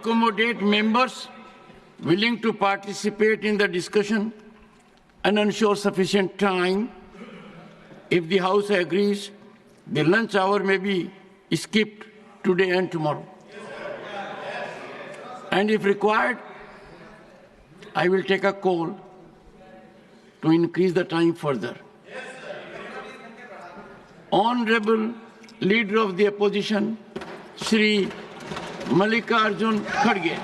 Accommodate members willing to participate in the discussion and ensure sufficient time. If the House agrees, the lunch hour may be skipped today and tomorrow. And if required, I will take a call to increase the time further. Honorable Leader of the Opposition, Shri Mallikarjun Kharge.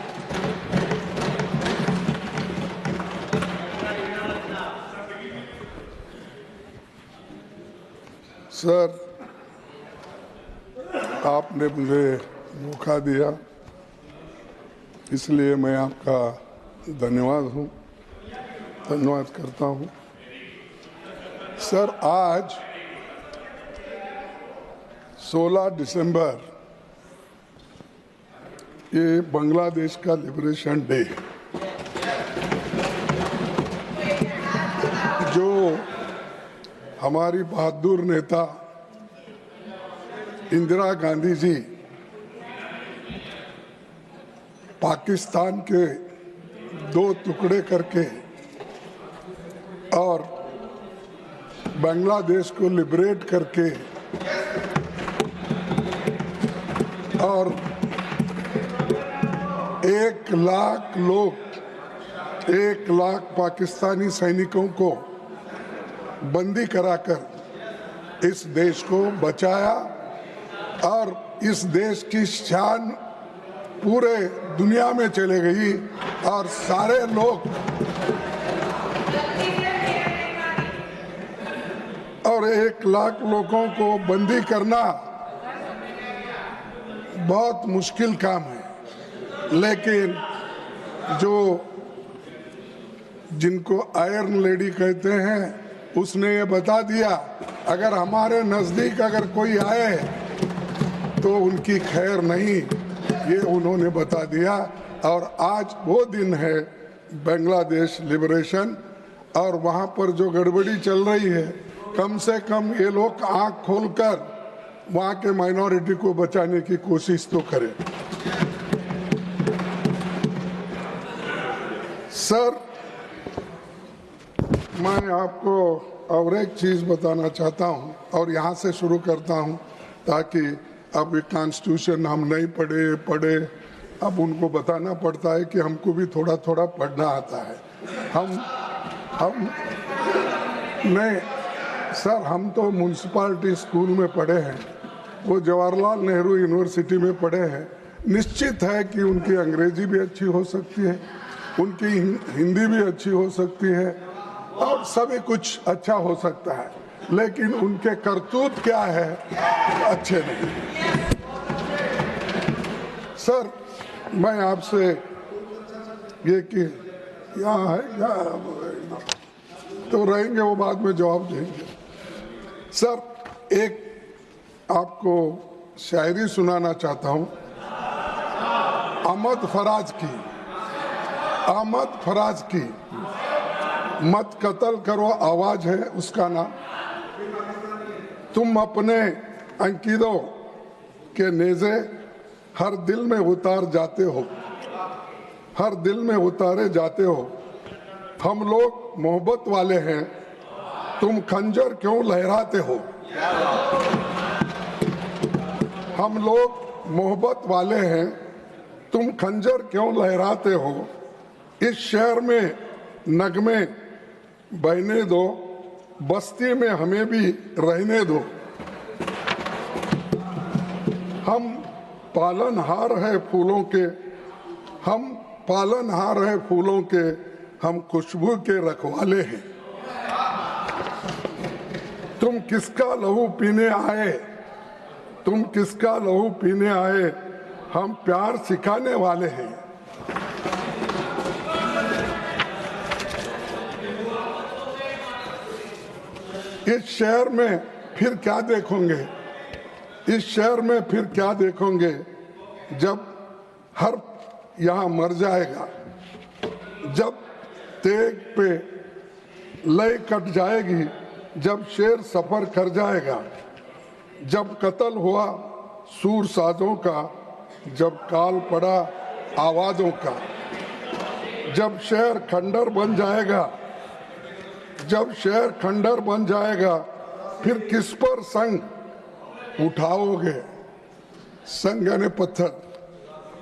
Sir, आपने मुझे मौका दिया, इसलिए मैं आपका धन्यवाद करता हूं। सर, आज 16 दिसंबर ये बांग्लादेश का लिबरेशन डे, जो हमारी बहादुर नेता इंदिरा गांधी जी पाकिस्तान के 2 टुकड़े करके और बांग्लादेश को लिबरेट करके और 1 लाख पाकिस्तानी सैनिकों को बंदी कराकर इस देश को बचाया और इस देश की शान पूरे दुनिया में चले गई और सारे लोग और 1 लाख लोगों को बंदी करना बहुत मुश्किल काम है, लेकिन जिनको आयरन लेडी कहते हैं उसने ये बता दिया, अगर हमारे नजदीक अगर कोई आए तो उनकी खैर नहीं, ये उन्होंने बता दिया। और आज वो दिन है बांग्लादेश लिबरेशन, और वहाँ पर जो गड़बड़ी चल रही है, कम से कम ये लोग आंख खोलकर वहाँ के माइनॉरिटी को बचाने की कोशिश तो करें। सर, मैं आपको और एक चीज बताना चाहता हूं और यहां से शुरू करता हूं, ताकि अब ये कॉन्स्टिट्यूशन हम नहीं पढ़े अब उनको बताना पड़ता है कि हमको भी थोड़ा थोड़ा पढ़ना आता है। हम नहीं सर, हम तो म्यूनसिपालिटी स्कूल में पढ़े हैं, वो जवाहरलाल नेहरू यूनिवर्सिटी में पढ़े हैं। निश्चित है कि उनकी अंग्रेजी भी अच्छी हो सकती है, उनकी हिंदी भी अच्छी हो सकती है और सभी कुछ अच्छा हो सकता है, लेकिन उनके करतूत क्या है, अच्छे नहीं। सर, मैं आपसे ये कि यहाँ है या तो रहेंगे, वो बाद में जवाब देंगे। सर, एक आपको शायरी सुनाना चाहता हूँ अहमद फराज की मत कत्ल करो आवाज है उसका नाम। तुम अपने अंकितों के नेज़े हर दिल में उतारे जाते हो। हम लोग मोहब्बत वाले हैं, तुम खंजर क्यों लहराते हो। हम लोग मोहब्बत वाले हैं, तुम खंजर क्यों लहराते हो। इस शहर में नगमे बहने दो, बस्ती में हमें भी रहने दो। हम पालनहार है फूलों के, हम खुशबू के रखवाले हैं। तुम किसका लहू पीने आए, हम प्यार सिखाने वाले हैं। इस शहर में फिर क्या देखोगे, जब हर यहाँ मर जाएगा, जब तेग पे लय कट जाएगी, जब शेर सफर कर जाएगा, जब कत्ल हुआ सूर साजों का, जब काल पड़ा आवाजों का। जब शहर खंडर बन जाएगा, जब शहर खंडर बन जाएगा, फिर किस पर संग उठाओगे? संग यानी पत्थर।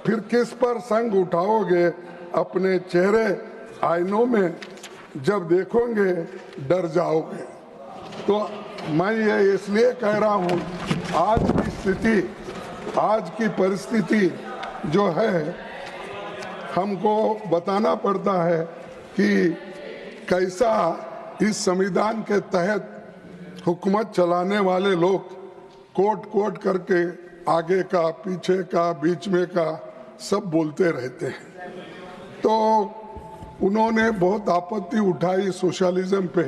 फिर किस पर संग उठाओगे? अपने चेहरे आईनों में जब देखोगे डर जाओगे। तो मैं ये इसलिए कह रहा हूँ, आज की स्थिति, आज की परिस्थिति जो है, हमको बताना पड़ता है कि कैसा इस संविधान के तहत हुकूमत चलाने वाले लोग कोट कोट करके आगे का, पीछे का, बीच में का सब बोलते रहते हैं। तो उन्होंने बहुत आपत्ति उठाई सोशलिज्म पे।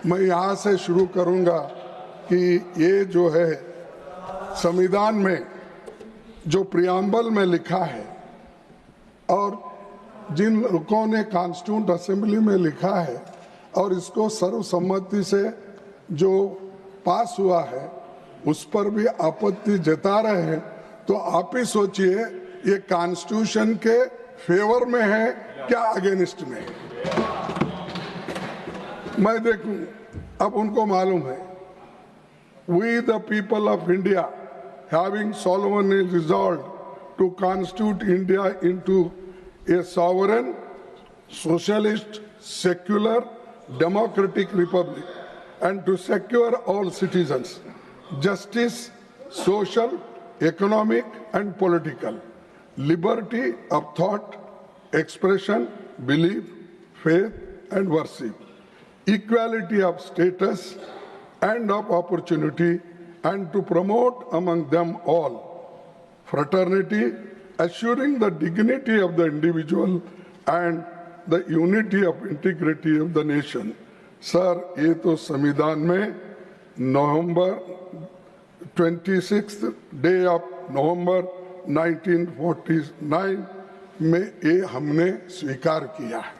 मैं यहाँ से शुरू करूँगा कि ये जो है संविधान में जो प्रियम्बल में लिखा है और जिन लोगों ने कॉन्स्टिट्यूंट असेंबली में लिखा है और इसको सर्वसम्मति से जो पास हुआ है, उस पर भी आपत्ति जता रहे हैं। तो आप ही सोचिए, ये कॉन्स्टिट्यूशन के फेवर में है क्या अगेंस्ट में? मैं देखूं, अब उनको मालूम है, we the people of India having solemnly resolved to constitute India into a sovereign, socialist, secular, democratic republic, and to secure all citizens justice, social, economic, and political, liberty of thought, expression, belief, faith, and worship, equality of status and of opportunity, and to promote among them all fraternity, assuring the dignity of the individual and the unity of integrity of the nation. Sir, ये तो संविधान में नवंबर 26 day of November 1949 में ये हमने स्वीकार किया है।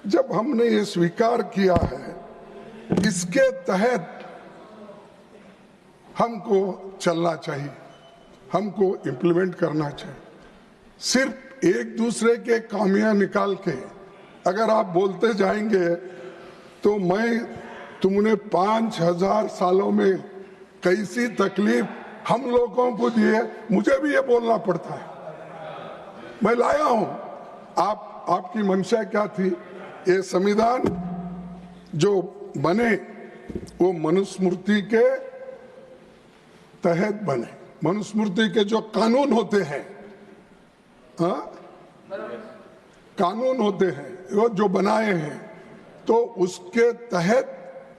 जब हमने ये स्वीकार किया है, इसके तहत हमको चलना चाहिए, हमको इम्प्लीमेंट करना चाहिए। सिर्फ एक दूसरे के खामियां निकाल के अगर आप बोलते जाएंगे तो तुमने 5000 सालों में कैसी तकलीफ हम लोगों को दी है, मुझे भी ये बोलना पड़ता है। मैं लाया हूं, आपकी मंशा क्या थी? ये संविधान जो बने वो मनुस्मृति के तहत बने। मनुस्मृति के जो कानून होते हैं, कानून होते हैं वो जो बनाए हैं, तो उसके तहत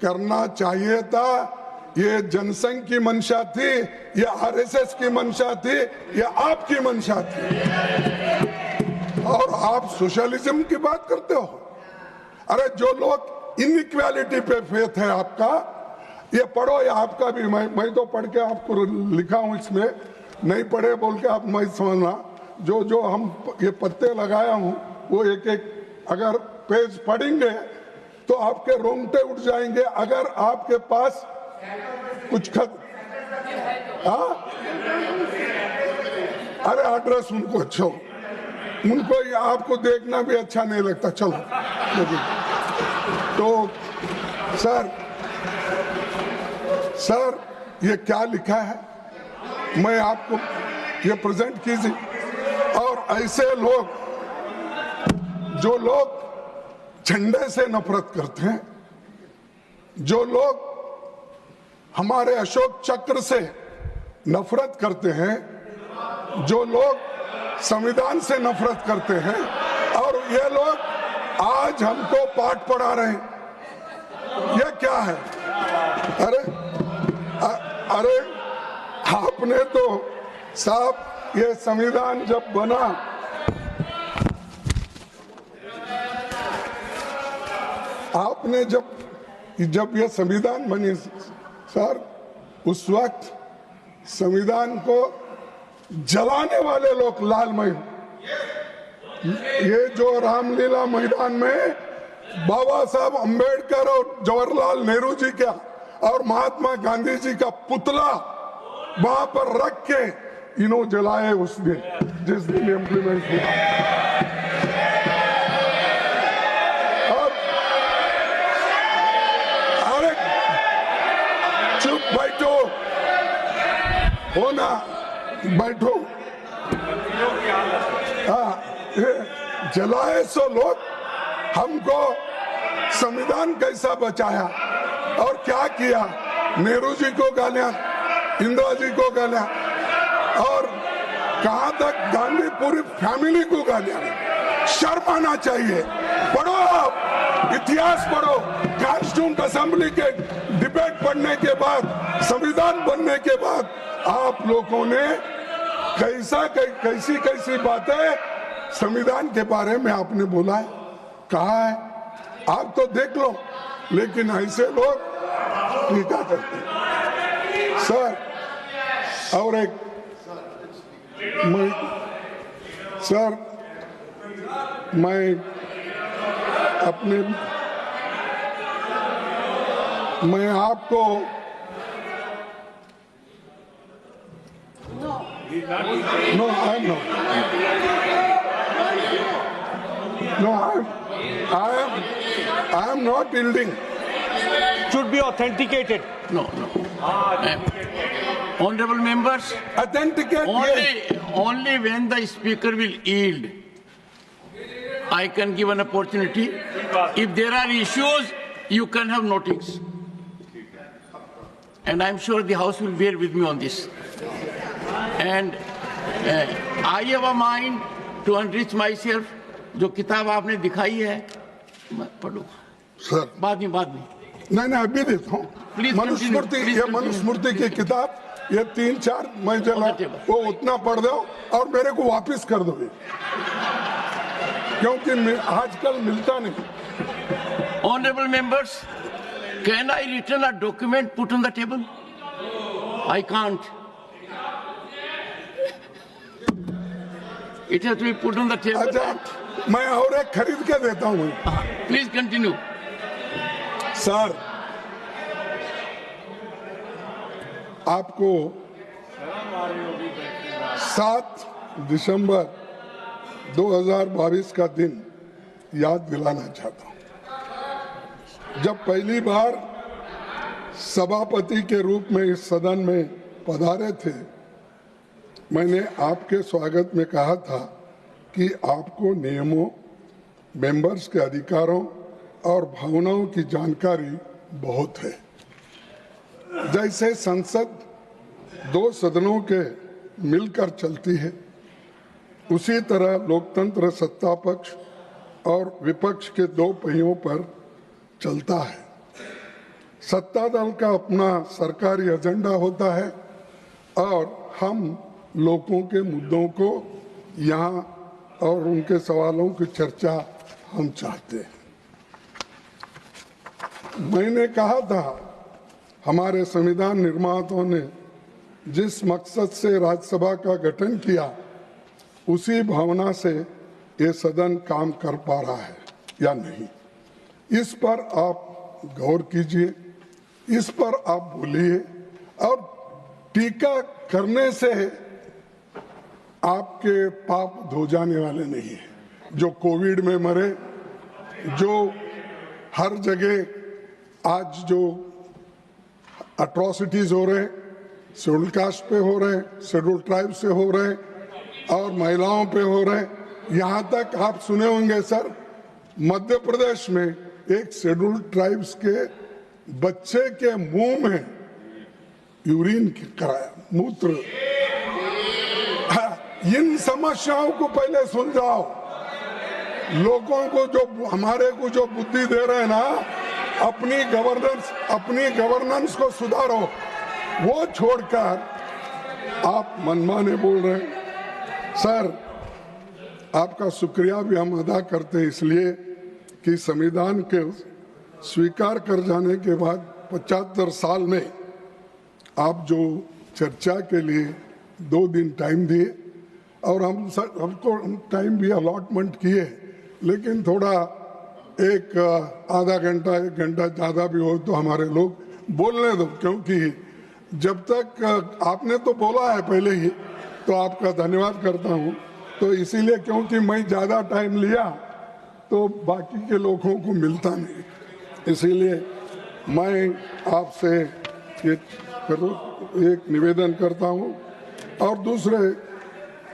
करना चाहिए था। ये जनसंघ की मंशा थी, ये आरएसएस की मंशा थी, ये आपकी मंशा थी। और आप सोशलिज्म की बात करते हो। अरे जो लोग इनइक्वालिटी पे फेथ है आपका, ये पढ़ो, ये आपका भी, मैं तो पढ़ के आपको लिखा हूं, इसमें नहीं पढ़े बोल के आप मैं समझना। जो हम ये पत्ते लगाया हूं वो एक एक अगर पेज पढ़ेंगे तो आपके रोंगटे उठ जाएंगे। अगर आपके पास कुछ अरे एड्रेस उनको अच्छा हो, उनको ये आपको देखना भी अच्छा नहीं लगता। चलो तो सर ये क्या लिखा है, मैं आपको ये प्रेजेंट कीजिए। और ऐसे लोग जो लोग झंडे से नफरत करते हैं, जो लोग हमारे अशोक चक्र से नफरत करते हैं, जो लोग संविधान से नफरत करते हैं, और ये लोग आज हमको पाठ पढ़ा रहे हैं। ये क्या है? अरे आपने तो साहब, ये संविधान जब बना, आपने जब ये संविधान बनी सर, उस वक्त संविधान को जलाने वाले लोग लालमय, ये जो रामलीला मैदान में बाबा साहब अंबेडकर और जवाहरलाल नेहरू जी का और महात्मा गांधी जी का पुतला वहां पर रख के इनो जलाए उस दिन, जिस दिन इम्प्लीमेंट हुआ। और अरे चुप बैठो, हो ना, बैठो। हाँ, जलाए सो लोग, हमको संविधान कैसा बचाया और क्या किया। नेहरू जी को गालियां, इंदिरा जी को गालियां, और कहां तक गांधी पूरी फैमिली को गालियां। शर्म आना चाहिए। पढ़ो, आप इतिहास पढ़ो। कॉन्स्टिट्यूंट असेंबली के डिबेट पढ़ने के बाद, संविधान बनने के बाद आप लोगों ने कैसी कैसी बातें संविधान के बारे में आपने बोला है, कहा है, आप तो देख लो। लेकिन ऐसे लोग टीका करते हैं। सर, और एक मैं आपको No, I'm not. No, I am not yielding. Should be authenticated. No. Honorable members, Authenticate. only when the speaker will yield, I can give an opportunity. If there are issues, you can have notice. And I'm sure the House will bear with me on this. And I have a mind to enrich myself. जो किताब आपने दिखाई है मैं पढ़ूंगा sir. बाद में नहीं, अभी देता हूँ। मनुस्मृति, ये मनुस्मृति की किताब, ये 3-4 मैं जला वो उतना पढ़ दो और मेरे को वापस कर दो, क्योंकि आजकल मिलता नहीं। Honorable members, can I return a document put on the table? I can't. It has to be put on the table. अच्छा, मैं और एक खरीद के देता हूँ। Please continue. सर, आपको 7 दिसंबर 2022 का दिन याद दिलाना चाहता हूँ, जब पहली बार सभापति के रूप में इस सदन में पधारे थे। मैंने आपके स्वागत में कहा था कि आपको नियमों, मेंबर्स के अधिकारों और भावनाओं की जानकारी बहुत है। जैसे संसद 2 सदनों के मिलकर चलती है, उसी तरह लोकतंत्र सत्ता पक्ष और विपक्ष के 2 पहियों पर चलता है। सत्ता दल का अपना सरकारी एजेंडा होता है और हम लोगों के मुद्दों को यहाँ और उनके सवालों की चर्चा हम चाहते हैं। मैंने कहा था, हमारे संविधान निर्माताओं ने जिस मकसद से राज्यसभा का गठन किया, उसी भावना से ये सदन काम कर पा रहा है या नहीं, इस पर आप गौर कीजिए, इस पर आप बोलिए। और टीका करने से आपके पाप धो जाने वाले नहीं है। जो कोविड में मरे, जो हर जगह आज जो अट्रॉसिटीज हो रहे, शेड्यूल कास्ट पे हो रहे, शेड्यूल ट्राइब से हो रहे और महिलाओं पे हो रहे। यहाँ तक आप सुने होंगे सर, मध्य प्रदेश में एक शेड्यूल ट्राइब्स के बच्चे के मुंह में यूरिन कराया, मूत्र। इन समस्याओं को पहले सुलझाओ। लोगों को जो हमारे को जो बुद्धि दे रहे हैं ना, अपनी गवर्नेंस को सुधारो, वो छोड़कर आप मनमाने बोल रहे हैं। सर, आपका शुक्रिया भी हम अदा करते हैं, इसलिए कि संविधान के स्वीकार कर जाने के बाद 75 साल में आप जो चर्चा के लिए 2 दिन टाइम दिए और हमको टाइम भी अलॉटमेंट किए, लेकिन थोड़ा एक आधा घंटा 1 घंटा ज़्यादा भी हो तो हमारे लोग बोलने दो, क्योंकि जब तक आपने तो बोला है पहले ही तो आपका धन्यवाद करता हूं। तो इसीलिए क्योंकि मैं ज़्यादा टाइम लिया तो बाकी के लोगों को मिलता नहीं, इसीलिए मैं आपसे एक निवेदन करता हूं। और दूसरे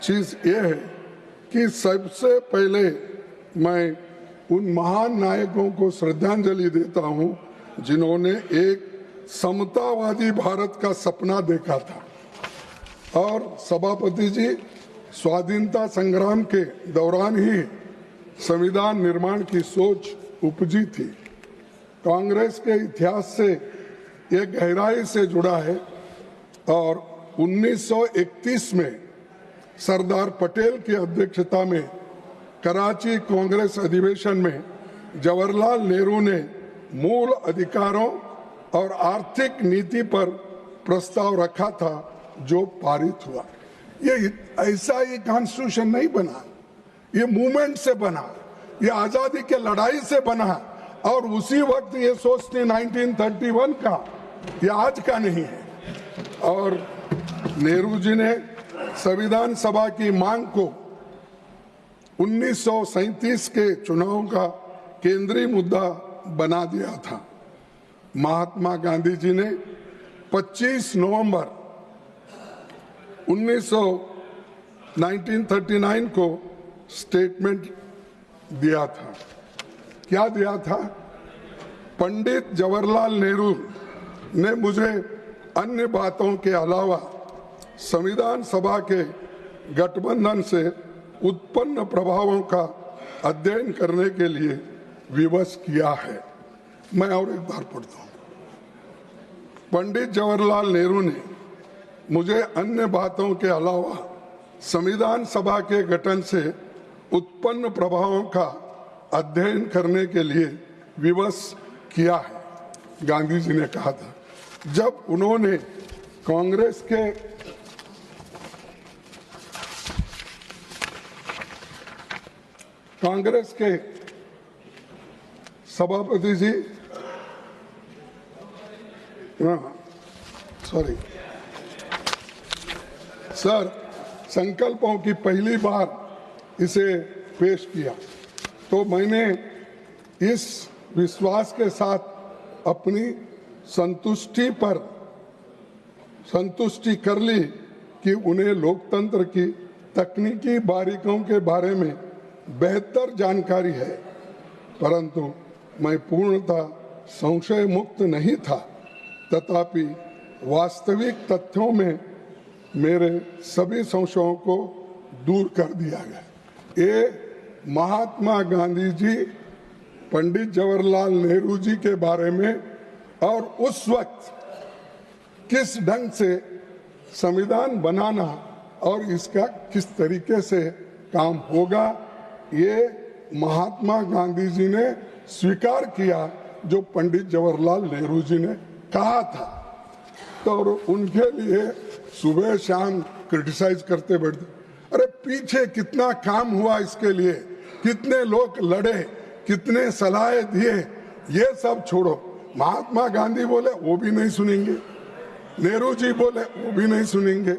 चीज़ ये है कि सबसे पहले मैं उन महान नायकों को श्रद्धांजलि देता हूं जिन्होंने एक समतावादी भारत का सपना देखा था। और सभापति जी, स्वाधीनता संग्राम के दौरान ही संविधान निर्माण की सोच उपजी थी। कांग्रेस के इतिहास से ये गहराई से जुड़ा है और 1931 में सरदार पटेल की अध्यक्षता में कराची कांग्रेस अधिवेशन में जवाहरलाल नेहरू ने मूल अधिकारों और आर्थिक नीति पर प्रस्ताव रखा था जो पारित हुआ। ये ऐसा ही कॉन्स्टिट्यूशन नहीं बना, ये मूवमेंट से बना, ये आजादी के लड़ाई से बना। और उसी वक्त ये सोच थी 1931 का, ये आज का नहीं है। और नेहरू जी ने संविधान सभा की मांग को 1937 के चुनाव का केंद्रीय मुद्दा बना दिया था। महात्मा गांधी जी ने 25 नवंबर 1939 को स्टेटमेंट दिया था। क्या दिया था? पंडित जवाहरलाल नेहरू ने मुझे अन्य बातों के अलावा संविधान सभा के गठबंधन से उत्पन्न प्रभावों का अध्ययन करने के लिए विवश किया है। मैं और एक बार पढ़ता हूँ। पंडित जवाहरलाल नेहरू ने मुझे अन्य बातों के अलावा संविधान सभा के गठन से उत्पन्न प्रभावों का अध्ययन करने के लिए विवश किया है, गांधी जी ने कहा था जब उन्होंने कांग्रेस के सभापति जी सर संकल्पों की पहली बार इसे पेश किया तो मैंने इस विश्वास के साथ अपनी संतुष्टि कर ली कि उन्हें लोकतंत्र की तकनीकी बारीकियों के बारे में बेहतर जानकारी है, परंतु मैं पूर्णतः संशय मुक्त नहीं था। तथापि वास्तविक तथ्यों में मेरे सभी संशयों को दूर कर दिया गया। ये महात्मा गांधी जी, पंडित जवाहरलाल नेहरू जी के बारे में और उस वक्त किस ढंग से संविधान बनाना और इसका किस तरीके से काम होगा, ये महात्मा गांधी जी ने स्वीकार किया जो पंडित जवाहरलाल नेहरू जी ने कहा था। तो उनके लिए सुबह शाम क्रिटिसाइज करते बैठते, अरे पीछे कितना काम हुआ इसके लिए, कितने लोग लड़े, कितने सलाहें दिए, ये सब छोड़ो। महात्मा गांधी बोले वो भी नहीं सुनेंगे, नेहरू जी बोले वो भी नहीं सुनेंगे,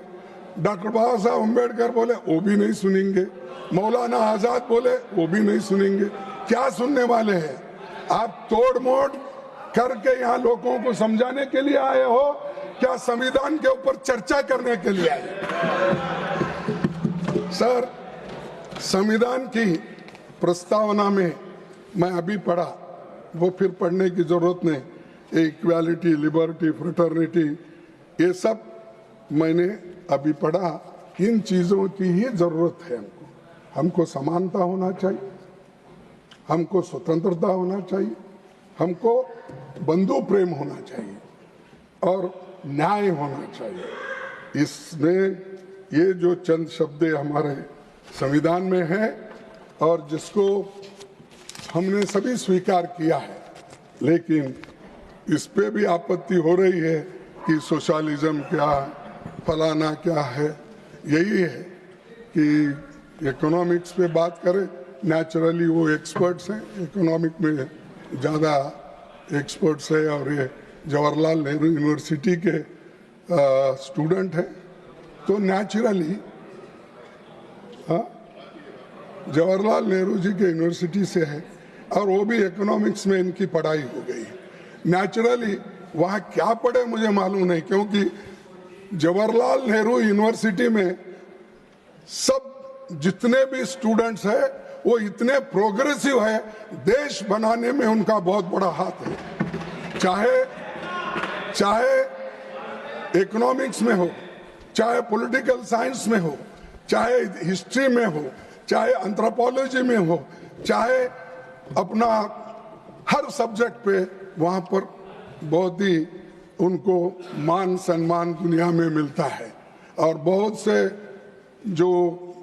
डॉक्टर बाबा साहब अम्बेडकर बोले वो भी नहीं सुनेंगे, मौलाना आजाद बोले वो भी नहीं सुनेंगे। क्या सुनने वाले हैं? आप तोड़ मोड़ करके यहाँ लोगों को समझाने के लिए आए हो, क्या संविधान के ऊपर चर्चा करने के लिए आए? सर, संविधान की प्रस्तावना में मैं अभी पढ़ा, वो फिर पढ़ने की जरूरत नहीं। इक्वालिटी, लिबर्टी, फ्रेटर्निटी, ये सब मैंने अभी पढ़ा। इन चीजों की ही जरूरत है हमको समानता होना चाहिए, हमको स्वतंत्रता होना चाहिए, हमको बंधु प्रेम होना चाहिए और न्याय होना चाहिए। इसमें ये जो चंद शब्द हमारे संविधान में है और जिसको हमने सभी स्वीकार किया है, लेकिन इस पे भी आपत्ति हो रही है कि सोशलिज्म क्या, फलाना क्या है। यही है कि इकोनॉमिक्स पे बात करें, नेचुरली वो एक्सपर्ट्स हैं, इकोनॉमिक में ज़्यादा एक्सपर्ट्स है और ये जवाहरलाल नेहरू यूनिवर्सिटी के स्टूडेंट हैं, तो नेचुरली जवाहरलाल नेहरू जी के यूनिवर्सिटी से है और वो भी इकोनॉमिक्स में इनकी पढ़ाई हो गई। नेचुरली वहाँ क्या पढ़े मुझे मालूम नहीं, क्योंकि जवाहरलाल नेहरू यूनिवर्सिटी में सब जितने भी स्टूडेंट्स हैं वो इतने प्रोग्रेसिव है, देश बनाने में उनका बहुत बड़ा हाथ है। चाहे इकोनॉमिक्स में हो, चाहे पॉलिटिकल साइंस में हो, चाहे हिस्ट्री में हो, चाहे एंथ्रोपोलॉजी में हो, चाहे अपना हर सब्जेक्ट पे वहाँ पर बहुत ही उनको मान सम्मान दुनिया में मिलता है। और बहुत से जो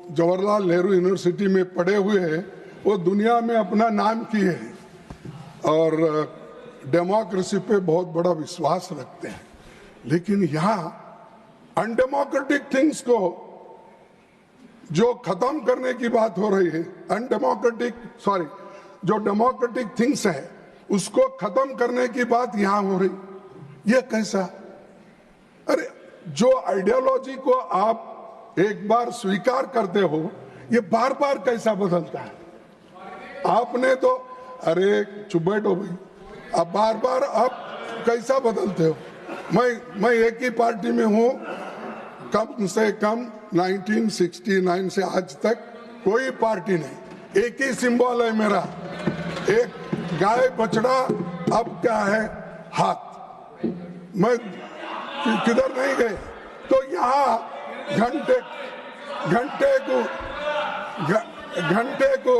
जवाहरलाल नेहरू यूनिवर्सिटी में पढ़े हुए हैं वो दुनिया में अपना नाम किए हैं और डेमोक्रेसी पे बहुत बड़ा विश्वास रखते हैं। लेकिन यहाँ अनडेमोक्रेटिक थिंग्स को जो खत्म करने की बात हो रही है, जो डेमोक्रेटिक थिंग्स है उसको खत्म करने की बात यहाँ हो रही, ये कैसा? अरे जो आइडियोलॉजी को आप एक बार स्वीकार करते हो ये बार बार कैसा बदलता है? आपने तो अरे चुप बैठो भाई, अब बार बार आप कैसा बदलते हो? मैं एक ही पार्टी में हूँ कम से कम 1969 से आज तक कोई पार्टी नहीं, एक ही सिंबल है मेरा, एक गाय बछड़ा, अब क्या है हाथ। मैं किधर नहीं गए तो यहाँ घंटे को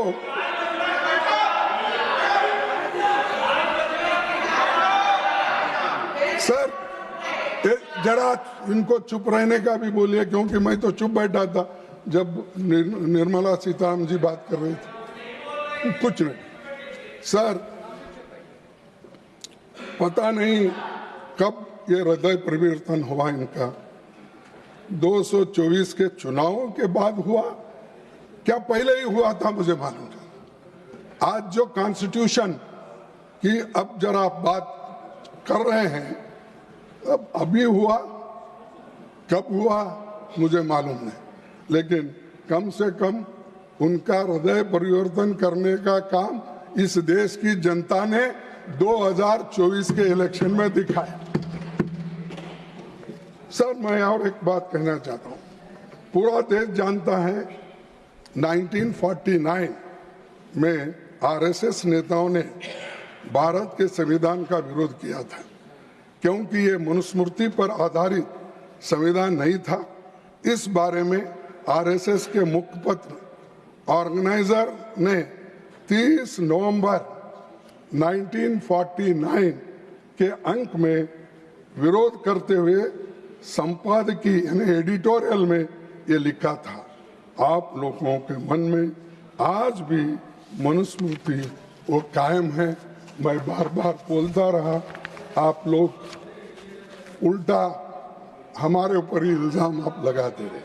सर जरा इनको चुप रहने का भी बोलिए, क्योंकि मैं तो चुप बैठा था जब निर्मला सीतारामन जी बात कर रही थी। कुछ नहीं सर, पता नहीं कब ये हृदय परिवर्तन हुआ इनका, 224 के चुनावों के बाद हुआ क्या पहले ही हुआ था मुझे मालूम नहीं। आज जो कॉन्स्टिट्यूशन की अब जरा आप बात कर रहे हैं, अब अभी हुआ कब हुआ मुझे मालूम नहीं, लेकिन कम से कम उनका हृदय परिवर्तन करने का काम इस देश की जनता ने 2024 के इलेक्शन में दिखाया। सर मैं और एक बात कहना चाहता हूँ, पूरा देश जानता है 1949 में आरएसएस नेताओं ने भारत के संविधान का विरोध किया था, क्योंकि ये मनुस्मृति पर आधारित संविधान नहीं था। इस बारे में आरएसएस के मुखपत्र ऑर्गेनाइजर ने 30 नवंबर 1949 के अंक में विरोध करते हुए संपादकीय यानी एडिटोरियल में ये लिखा था, आप लोगों के मन में आज भी मनुस्मृति वो कायम है। मैं बार बार बोलता रहा, आप लोग उल्टा हमारे ऊपर ही इल्जाम आप लगाते रहे।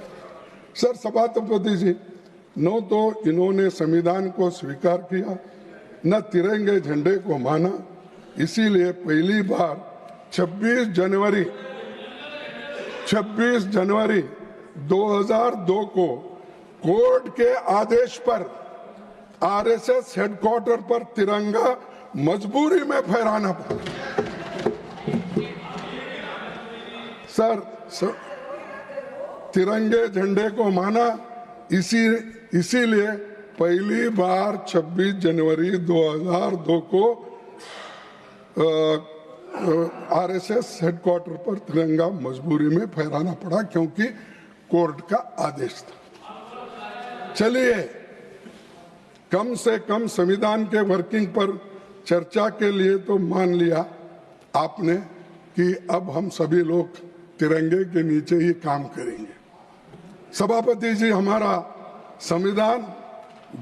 सर सभापति जी, न तो इन्होंने संविधान को स्वीकार किया, न तिरंगे झंडे को माना, इसीलिए पहली बार 26 जनवरी 2002 को कोर्ट के आदेश पर आरएसएस हेडक्वार्टर पर तिरंगा मजबूरी में फहराना पड़ा। सर तिरंगे झंडे को माना, इसीलिए पहली बार 26 जनवरी 2002 को आरएसएस हेडक्वार्टर पर तिरंगा मजबूरी में फहराना पड़ा, क्योंकि कोर्ट का आदेश था। चलिए कम से कम संविधान के वर्किंग पर चर्चा के लिए तो मान लिया आपने कि अब हम सभी लोग तिरंगे के नीचे ही काम करेंगे। सभापति जी, हमारा संविधान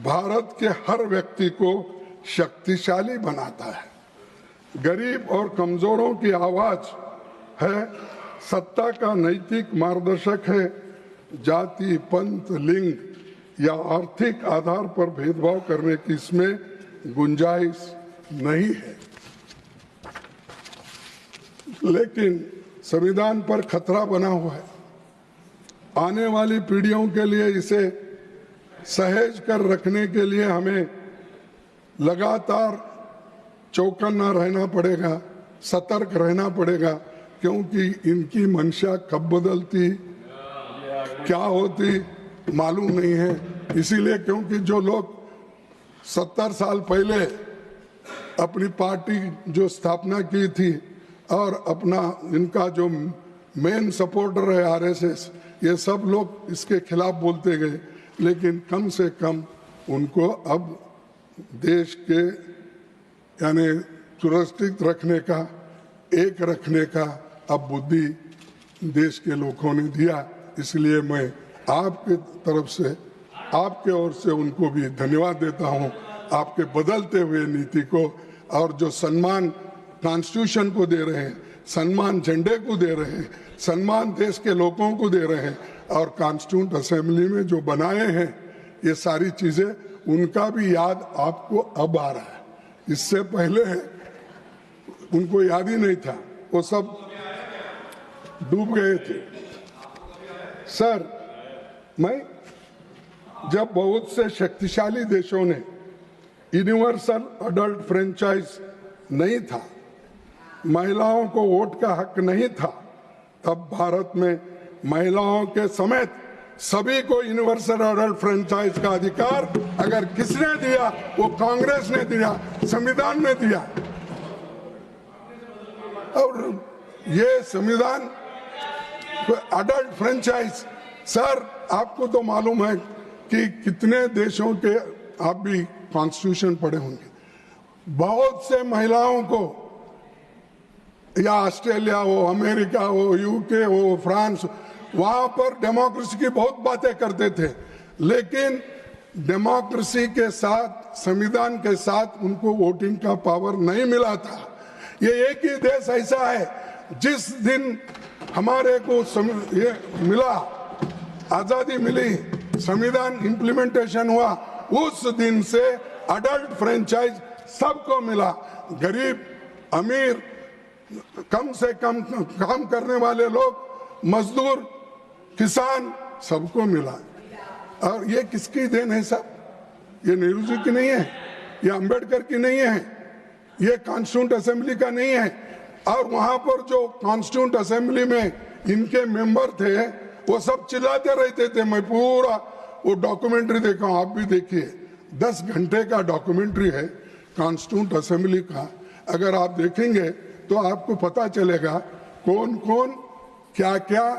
भारत के हर व्यक्ति को शक्तिशाली बनाता है, गरीब और कमजोरों की आवाज है, सत्ता का नैतिक मार्गदर्शक है, जाति पंथ लिंग या आर्थिक आधार पर भेदभाव करने की इसमें गुंजाइश नहीं है। लेकिन संविधान पर खतरा बना हुआ है, आने वाली पीढ़ियों के लिए इसे सहेज कर रखने के लिए हमें लगातार चौकन्ना रहना पड़ेगा, सतर्क रहना पड़ेगा, क्योंकि इनकी मंशा कब बदलती, क्या होती मालूम नहीं है। इसीलिए क्योंकि जो लोग 70 साल पहले अपनी पार्टी जो स्थापना की थी और अपना इनका जो मेन सपोर्टर है आरएसएस, ये सब लोग इसके खिलाफ बोलते गए, लेकिन कम से कम उनको अब देश के यानी सुरक्षित रखने का, एक रखने का अब बुद्धि देश के लोगों ने दिया। इसलिए मैं आपके तरफ से, आपके ओर से उनको भी धन्यवाद देता हूं, आपके बदलते हुए नीति को, और जो सम्मान कॉन्स्टिट्यूशन को दे रहे हैं, सम्मान झंडे को दे रहे हैं, सम्मान देश के लोगों को दे रहे हैं, और कॉन्स्टिट्यूंट असेंबली में जो बनाए हैं ये सारी चीजें, उनका भी याद आपको अब आ रहा है। इससे पहले उनको याद ही नहीं था, वो सब डूब गए थे। सर, मैं जब बहुत से शक्तिशाली देशों ने यूनिवर्सल अडल्ट फ्रेंचाइज नहीं था, महिलाओं को वोट का हक नहीं था, तब भारत में महिलाओं के समेत सभी को यूनिवर्सल अडल्ट फ्रेंचाइज का अधिकार अगर किसने दिया, वो कांग्रेस ने दिया, संविधान ने दिया। और ये संविधान अडल्ट फ्रेंचाइज, सर आपको तो मालूम है कि कितने देशों के, आप भी कॉन्स्टिट्यूशन पढ़े होंगे, बहुत से महिलाओं को, या ऑस्ट्रेलिया हो, अमेरिका हो, यूके हो, फ्रांस, वहां पर डेमोक्रेसी की बहुत बातें करते थे, लेकिन डेमोक्रेसी के साथ, संविधान के साथ उनको वोटिंग का पावर नहीं मिला था। ये एक ही देश ऐसा है जिस दिन हमारे को ये मिला, आजादी मिली, संविधान इंप्लीमेंटेशन हुआ, उस दिन से अडल्ट फ्रेंचाइज सबको मिला। गरीब, अमीर, कम से कम काम करने वाले लोग, मजदूर, किसान, सबको मिला। और ये किसकी देन है साहब? ये नेहरू जी की नहीं है, ये अंबेडकर की नहीं है, ये कॉन्स्टिट्यूंट असेंबली का नहीं है। और वहां पर जो कॉन्स्टिट्यूंट असेंबली में इनके मेंबर थे, वो सब चिल्लाते रहते थे। मैं पूरा वो डॉक्यूमेंट्री देखा हूं, आप भी देखिए, 10 घंटे का डॉक्यूमेंट्री है कॉन्स्टिट्यूंट असेंबली का। अगर आप देखेंगे तो आपको पता चलेगा कौन कौन क्या क्या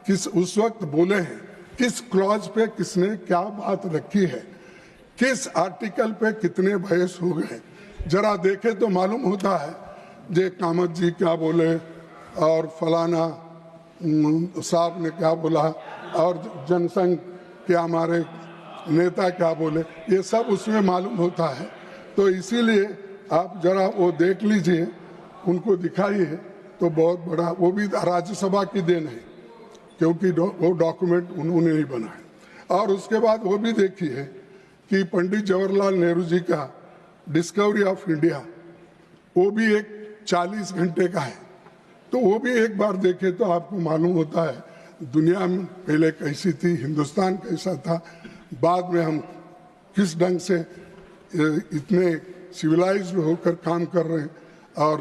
किस उस वक्त बोले हैं, किस क्लॉज पे किसने क्या बात रखी है, किस आर्टिकल पे कितने बहस हो गए। जरा देखे तो मालूम होता है जे कामत जी क्या बोले और फलाना साहब ने क्या बोला और जनसंघ के हमारे नेता क्या बोले, ये सब उसमें मालूम होता है। तो इसीलिए आप जरा वो देख लीजिए, उनको दिखाइए, तो बहुत बड़ा, वो भी राज्यसभा की देन है, क्योंकि वो डॉक्यूमेंट उन्होंने ही बनाया। और उसके बाद वो भी देखिए कि पंडित जवाहरलाल नेहरू जी का डिस्कवरी ऑफ इंडिया, वो भी एक 40 घंटे का है। तो वो भी एक बार देखे तो आपको मालूम होता है दुनिया में पहले कैसी थी, हिंदुस्तान कैसा था, बाद में हम किस ढंग से इतने सिविलाइज्ड होकर काम कर रहे हैं, और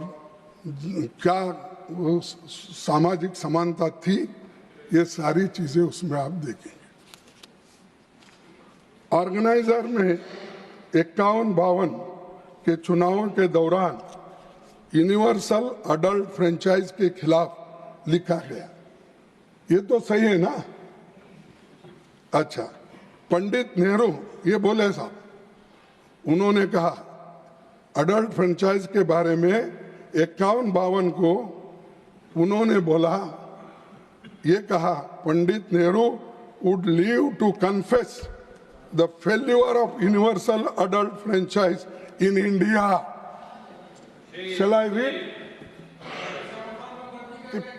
क्या वो सामाजिक समानता थी, ये सारी चीजें उसमें आप देखेंगे। ऑर्गेनाइजर में 51-52 के चुनावों के दौरान यूनिवर्सल अडल्ट फ्रेंचाइज के खिलाफ लिखा गया। ये तो सही है ना? अच्छा, पंडित नेहरू ये बोले साहब, उन्होंने कहा अडल्ट फ्रेंचाइज के बारे में 51-52 को उन्होंने बोला, ये कहा, Pandit Nehru would live to confess the failure of universal adult franchise in India. Shall I read?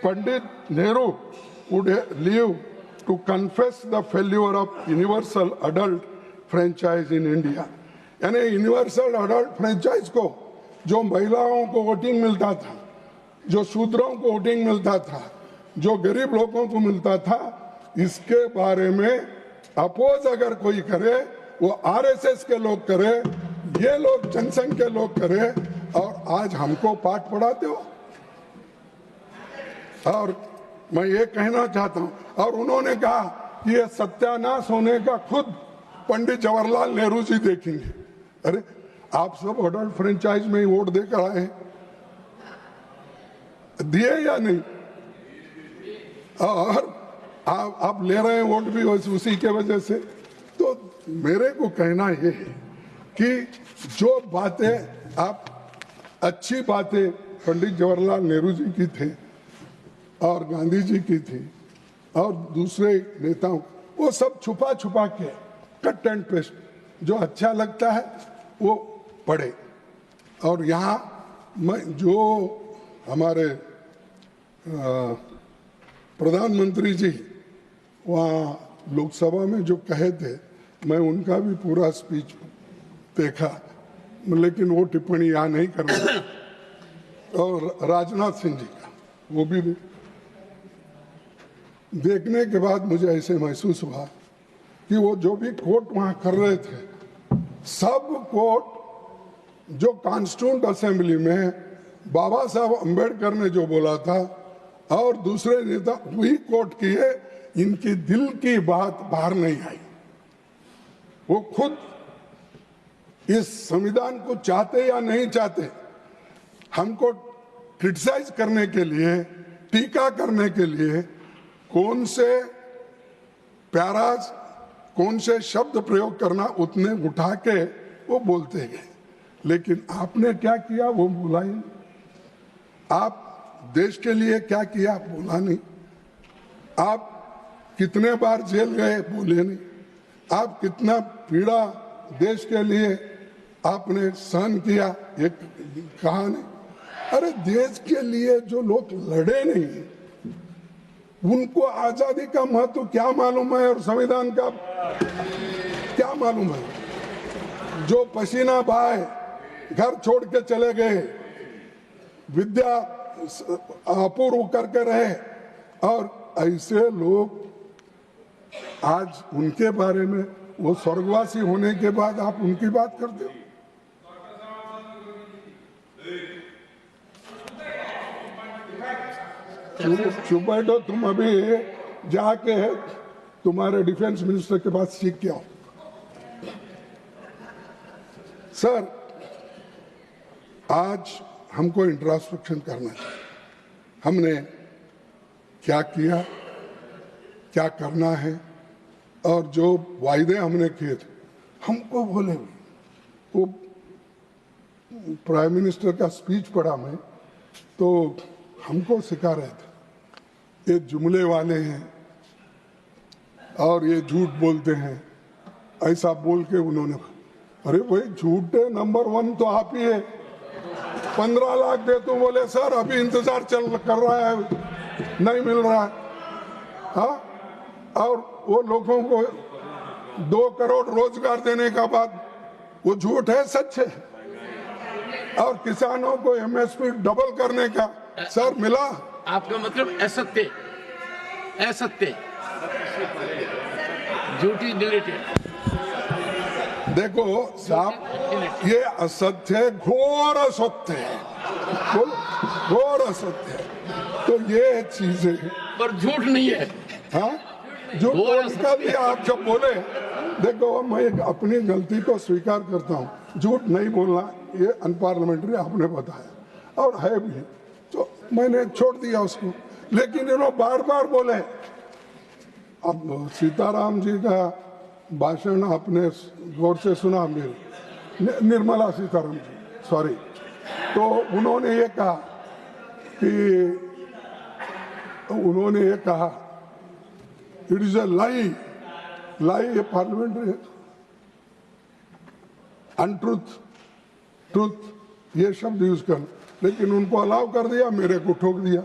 Pandit Nehru would live to confess the failure of universal adult franchise in India. यानी universal adult franchise को, जो महिलाओं को voting मिलता था, जो शूद्रों को voting मिलता था, जो गरीब लोगों को मिलता था, इसके बारे में अपोज अगर कोई करे वो आरएसएस के लोग करे, ये लोग जनसंघ के लोग करे, और आज हमको पाठ पढ़ाते हो। और मैं ये कहना चाहता हूं, और उन्होंने कहा कि ये सत्यानाश होने का खुद पंडित जवाहरलाल नेहरू जी देखेंगे। अरे आप सब अडल्ट फ्रेंचाइज में ही वोट देकर आए, दिए या नहीं? और आप ले रहे हैं वोट भी उसी के वजह से। तो मेरे को कहना ये है कि जो बातें आप अच्छी बातें पंडित जवाहरलाल नेहरू जी की थी और गांधी जी की थी और दूसरे नेताओं, वो सब छुपा छुपा के कट एंड पेस्ट, जो अच्छा लगता है वो पढ़े। और यहाँ मैं जो हमारे प्रधानमंत्री जी वहाँ लोकसभा में जो कहे थे, मैं उनका भी पूरा स्पीच देखा, लेकिन वो टिप्पणी यहाँ नहीं करना। और राजनाथ सिंह जी का वो भी देखने के बाद मुझे ऐसे महसूस हुआ कि वो जो भी कोट वहाँ कर रहे थे, सब कोट जो कॉन्स्टिट्यूंट असेंबली में बाबा साहब अम्बेडकर ने जो बोला था और दूसरे नेता वही कोट किए, इनकी दिल की बात बाहर नहीं आई। वो खुद इस संविधान को चाहते या नहीं चाहते, हमको क्रिटिसाइज करने के लिए, टीका करने के लिए कौन से पैराज, कौन से शब्द प्रयोग करना, उतने उठा के वो बोलते गए। लेकिन आपने क्या किया वो बोला ही नहीं। आप देश के लिए क्या किया बोला नहीं। आप कितने बार जेल गए बोले नहीं। आप कितना पीड़ा देश के लिए आपने सहन किया ये कहा नहीं। अरे देश के लिए जो लोग लड़े नहीं, उनको आजादी का महत्व क्या मालूम है और संविधान का क्या मालूम है? जो पसीना बहाए, घर छोड़ के चले गए, विद्या अपूर्व करके रहे, और ऐसे लोग आज उनके बारे में, वो स्वर्गवासी होने के बाद आप उनकी बात करते हो। चुप बैठो तुम, अभी जाके तुम्हारे डिफेंस मिनिस्टर के पास सीख के आओ। सर, आज हमको इंट्रोस्पेक्शन करना चाहिए। हमने क्या किया, क्या करना है, और जो वायदे हमने किए थे, हमको बोले। वो प्राइम मिनिस्टर का स्पीच पढ़ा मैं, तो हमको सिखा रहे थे ये जुमले वाले हैं और ये झूठ बोलते हैं, ऐसा बोल के उन्होंने, अरे भाई झूठे नंबर 1 तो आप ही है। 15 लाख दे तो बोले सर अभी इंतजार कर रहा है, नहीं मिल रहा है। हाँ, और वो लोगों को 2 करोड़ रोजगार देने का बात, वो झूठ है सच है? और किसानों को एमएसपी डबल करने का सर मिला? आपका मतलब असत्य, असत्य, झूठी डिलीटेड। देखो साहब, ये असत्य है, घोर असत्य है, घोर असत्य है। तो ये चीजें, पर झूठ नहीं है। हाँ, जो उनका भी आप जब बोले, देखो मैं अपनी गलती को स्वीकार करता हूँ, झूठ नहीं बोलना ये अनपार्लियामेंट्री आपने बताया और है भी, तो मैंने छोड़ दिया उसको। लेकिन इन्होंने बार बार बोले। अब सीताराम जी का भाषण आपने गौर से सुना, मेरे निर्मला सीताराम जी, सॉरी, तो उन्होंने ये कहा इट इज अ लाई, ये पार्लियामेंट्री है, अनट्रूथ, ट्रूथ, ये शब्द यूज करना, लेकिन उनको अलाउ कर दिया, मेरे को ठोक दिया।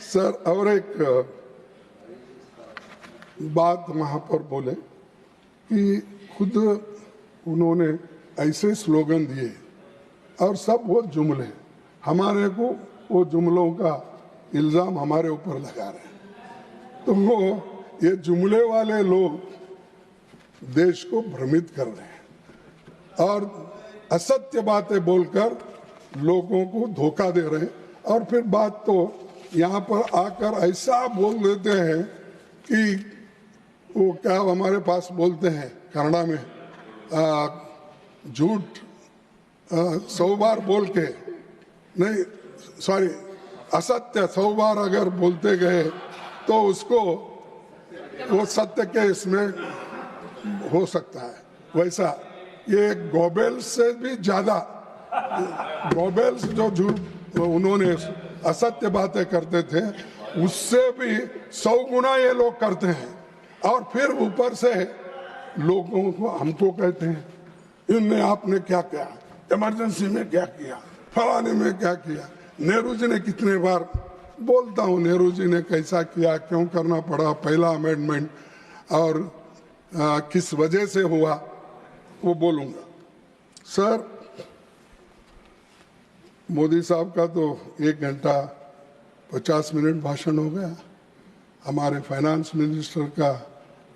सर और एक बात वहां पर बोले कि खुद उन्होंने ऐसे स्लोगन दिए और सब वो जुमले, हमारे को वो जुमलों का इल्ज़ाम हमारे ऊपर लगा रहे हैं। तो वो ये जुमले वाले लोग देश को भ्रमित कर रहे हैं और असत्य बातें बोलकर लोगों को धोखा दे रहे हैं। और फिर बात तो यहाँ पर आकर ऐसा बोल देते हैं कि वो क्या हमारे पास बोलते हैं कन्नड़ा में, झूठ 100 बार बोल के नहीं, सॉरी, असत्य 100 बार अगर बोलते गए तो उसको वो सत्य के इसमें हो सकता है। वैसा ये गोबेल्स से भी ज्यादा, गोबेल्स जो झूठ उन्होंने असत्य बातें करते थे उससे भी 100 गुना ये लोग करते हैं। और फिर ऊपर से लोगों को हमको कहते हैं इनने आपने क्या किया, इमरजेंसी में क्या किया, फलाने में क्या किया। नेहरू जी ने कितने बार बोलता हूँ, नेहरू जी ने कैसा किया, क्यों करना पड़ा पहला अमेंडमेंट और किस वजह से हुआ, वो बोलूंगा। सर, मोदी साहब का तो 1 घंटा 50 मिनट भाषण हो गया, हमारे फाइनेंस मिनिस्टर का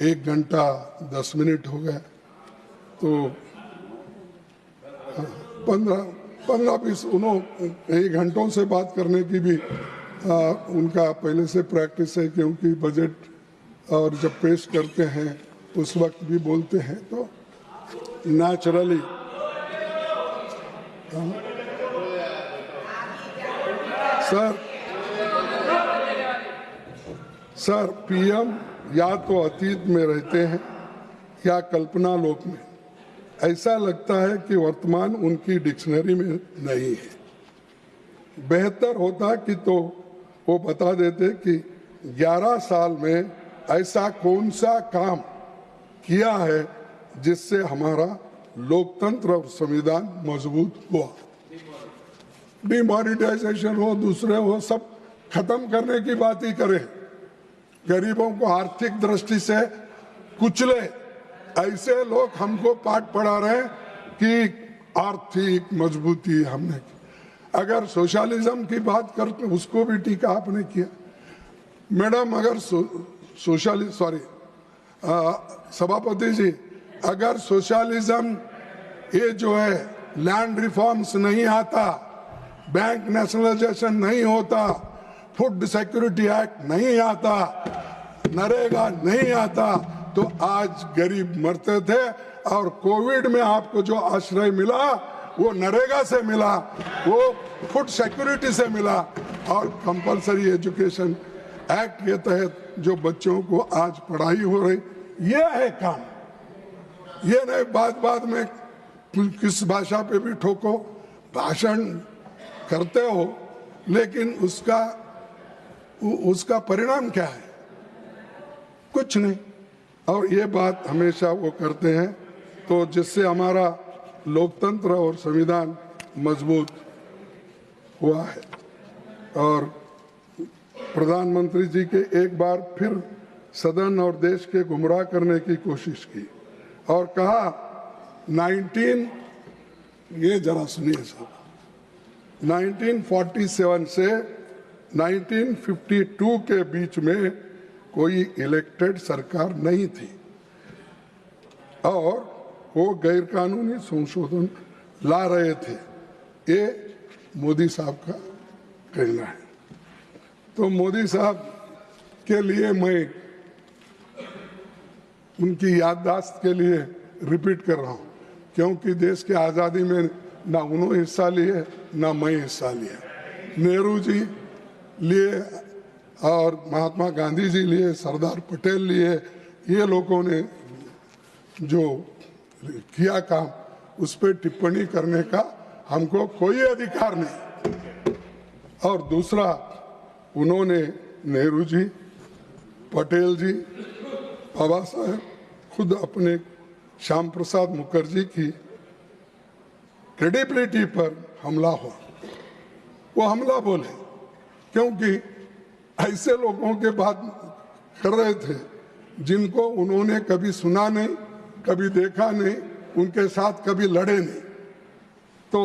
1 घंटा 10 मिनट हो गया, तो 15-20 उन्होंने कई घंटों से बात करने की भी उनका पहले से प्रैक्टिस है, क्योंकि बजट और जब पेश करते हैं उस वक्त भी बोलते हैं, तो नेचुरली सर पीएम या तो अतीत में रहते हैं या कल्पना लोक में। ऐसा लगता है कि वर्तमान उनकी डिक्शनरी में नहीं है। बेहतर होता कि तो वो बता देते कि 11 साल में ऐसा कौन सा काम किया है जिससे हमारा लोकतंत्र और संविधान मजबूत हुआ। डिमोनेटाइजेशन हो, दूसरे हो, सब खत्म करने की बात ही करें, गरीबों को आर्थिक दृष्टि से कुचले। ऐसे लोग हमको पाठ पढ़ा रहे हैं कि आर्थिक मजबूती हमने की। अगर सोशलिज्म की बात करते उसको भी टीका आपने किया। मैडम, अगर सभापति जी, अगर सोशलिज्म ये जो है लैंड रिफॉर्म्स नहीं आता, बैंक नेशनलाइजेशन नहीं होता, फूड सिक्योरिटी एक्ट नहीं आता, नरेगा नहीं आता, तो आज गरीब मरते थे। और कोविड में आपको जो आश्रय मिला वो नरेगा से मिला, वो फूड सिक्योरिटी से मिला, और कंपलसरी एजुकेशन एक्ट के तहत जो बच्चों को आज पढ़ाई हो रही, ये है काम। ये नहीं बात में किस भाषा पे भी ठोको, भाषण करते हो, लेकिन उसका परिणाम क्या है? कुछ नहीं। और ये बात हमेशा वो करते हैं, तो जिससे हमारा लोकतंत्र और संविधान मजबूत हुआ है। और प्रधानमंत्री जी के एक बार फिर सदन और देश के गुमराह करने की कोशिश की और कहा ये जरा सुनिए साहब, 1947 से 1952 के बीच में कोई इलेक्टेड सरकार नहीं थी और वो गैर कानूनी संशोधन ला रहे थे। ये मोदी साहब का कहना है। तो मोदी साहब के लिए मैं उनकी याददाश्त के लिए रिपीट कर रहा हूँ, क्योंकि देश की आज़ादी में ना उन्होंने हिस्सा लिए ना मैं हिस्सा लिया। नेहरू जी लिए और महात्मा गांधी जी लिए, सरदार पटेल लिए, ये लोगों ने जो किया काम उस पर टिप्पणी करने का हमको कोई अधिकार नहीं। और दूसरा, उन्होंने नेहरू जी, पटेल जी, बाबा साहेब खुद अपने श्याम प्रसाद मुखर्जी की क्रेडिबिलिटी पर हमला हो, वो हमला बोले, क्योंकि ऐसे लोगों के बात कर रहे थे जिनको उन्होंने कभी सुना नहीं, कभी देखा नहीं, उनके साथ कभी लड़े नहीं। तो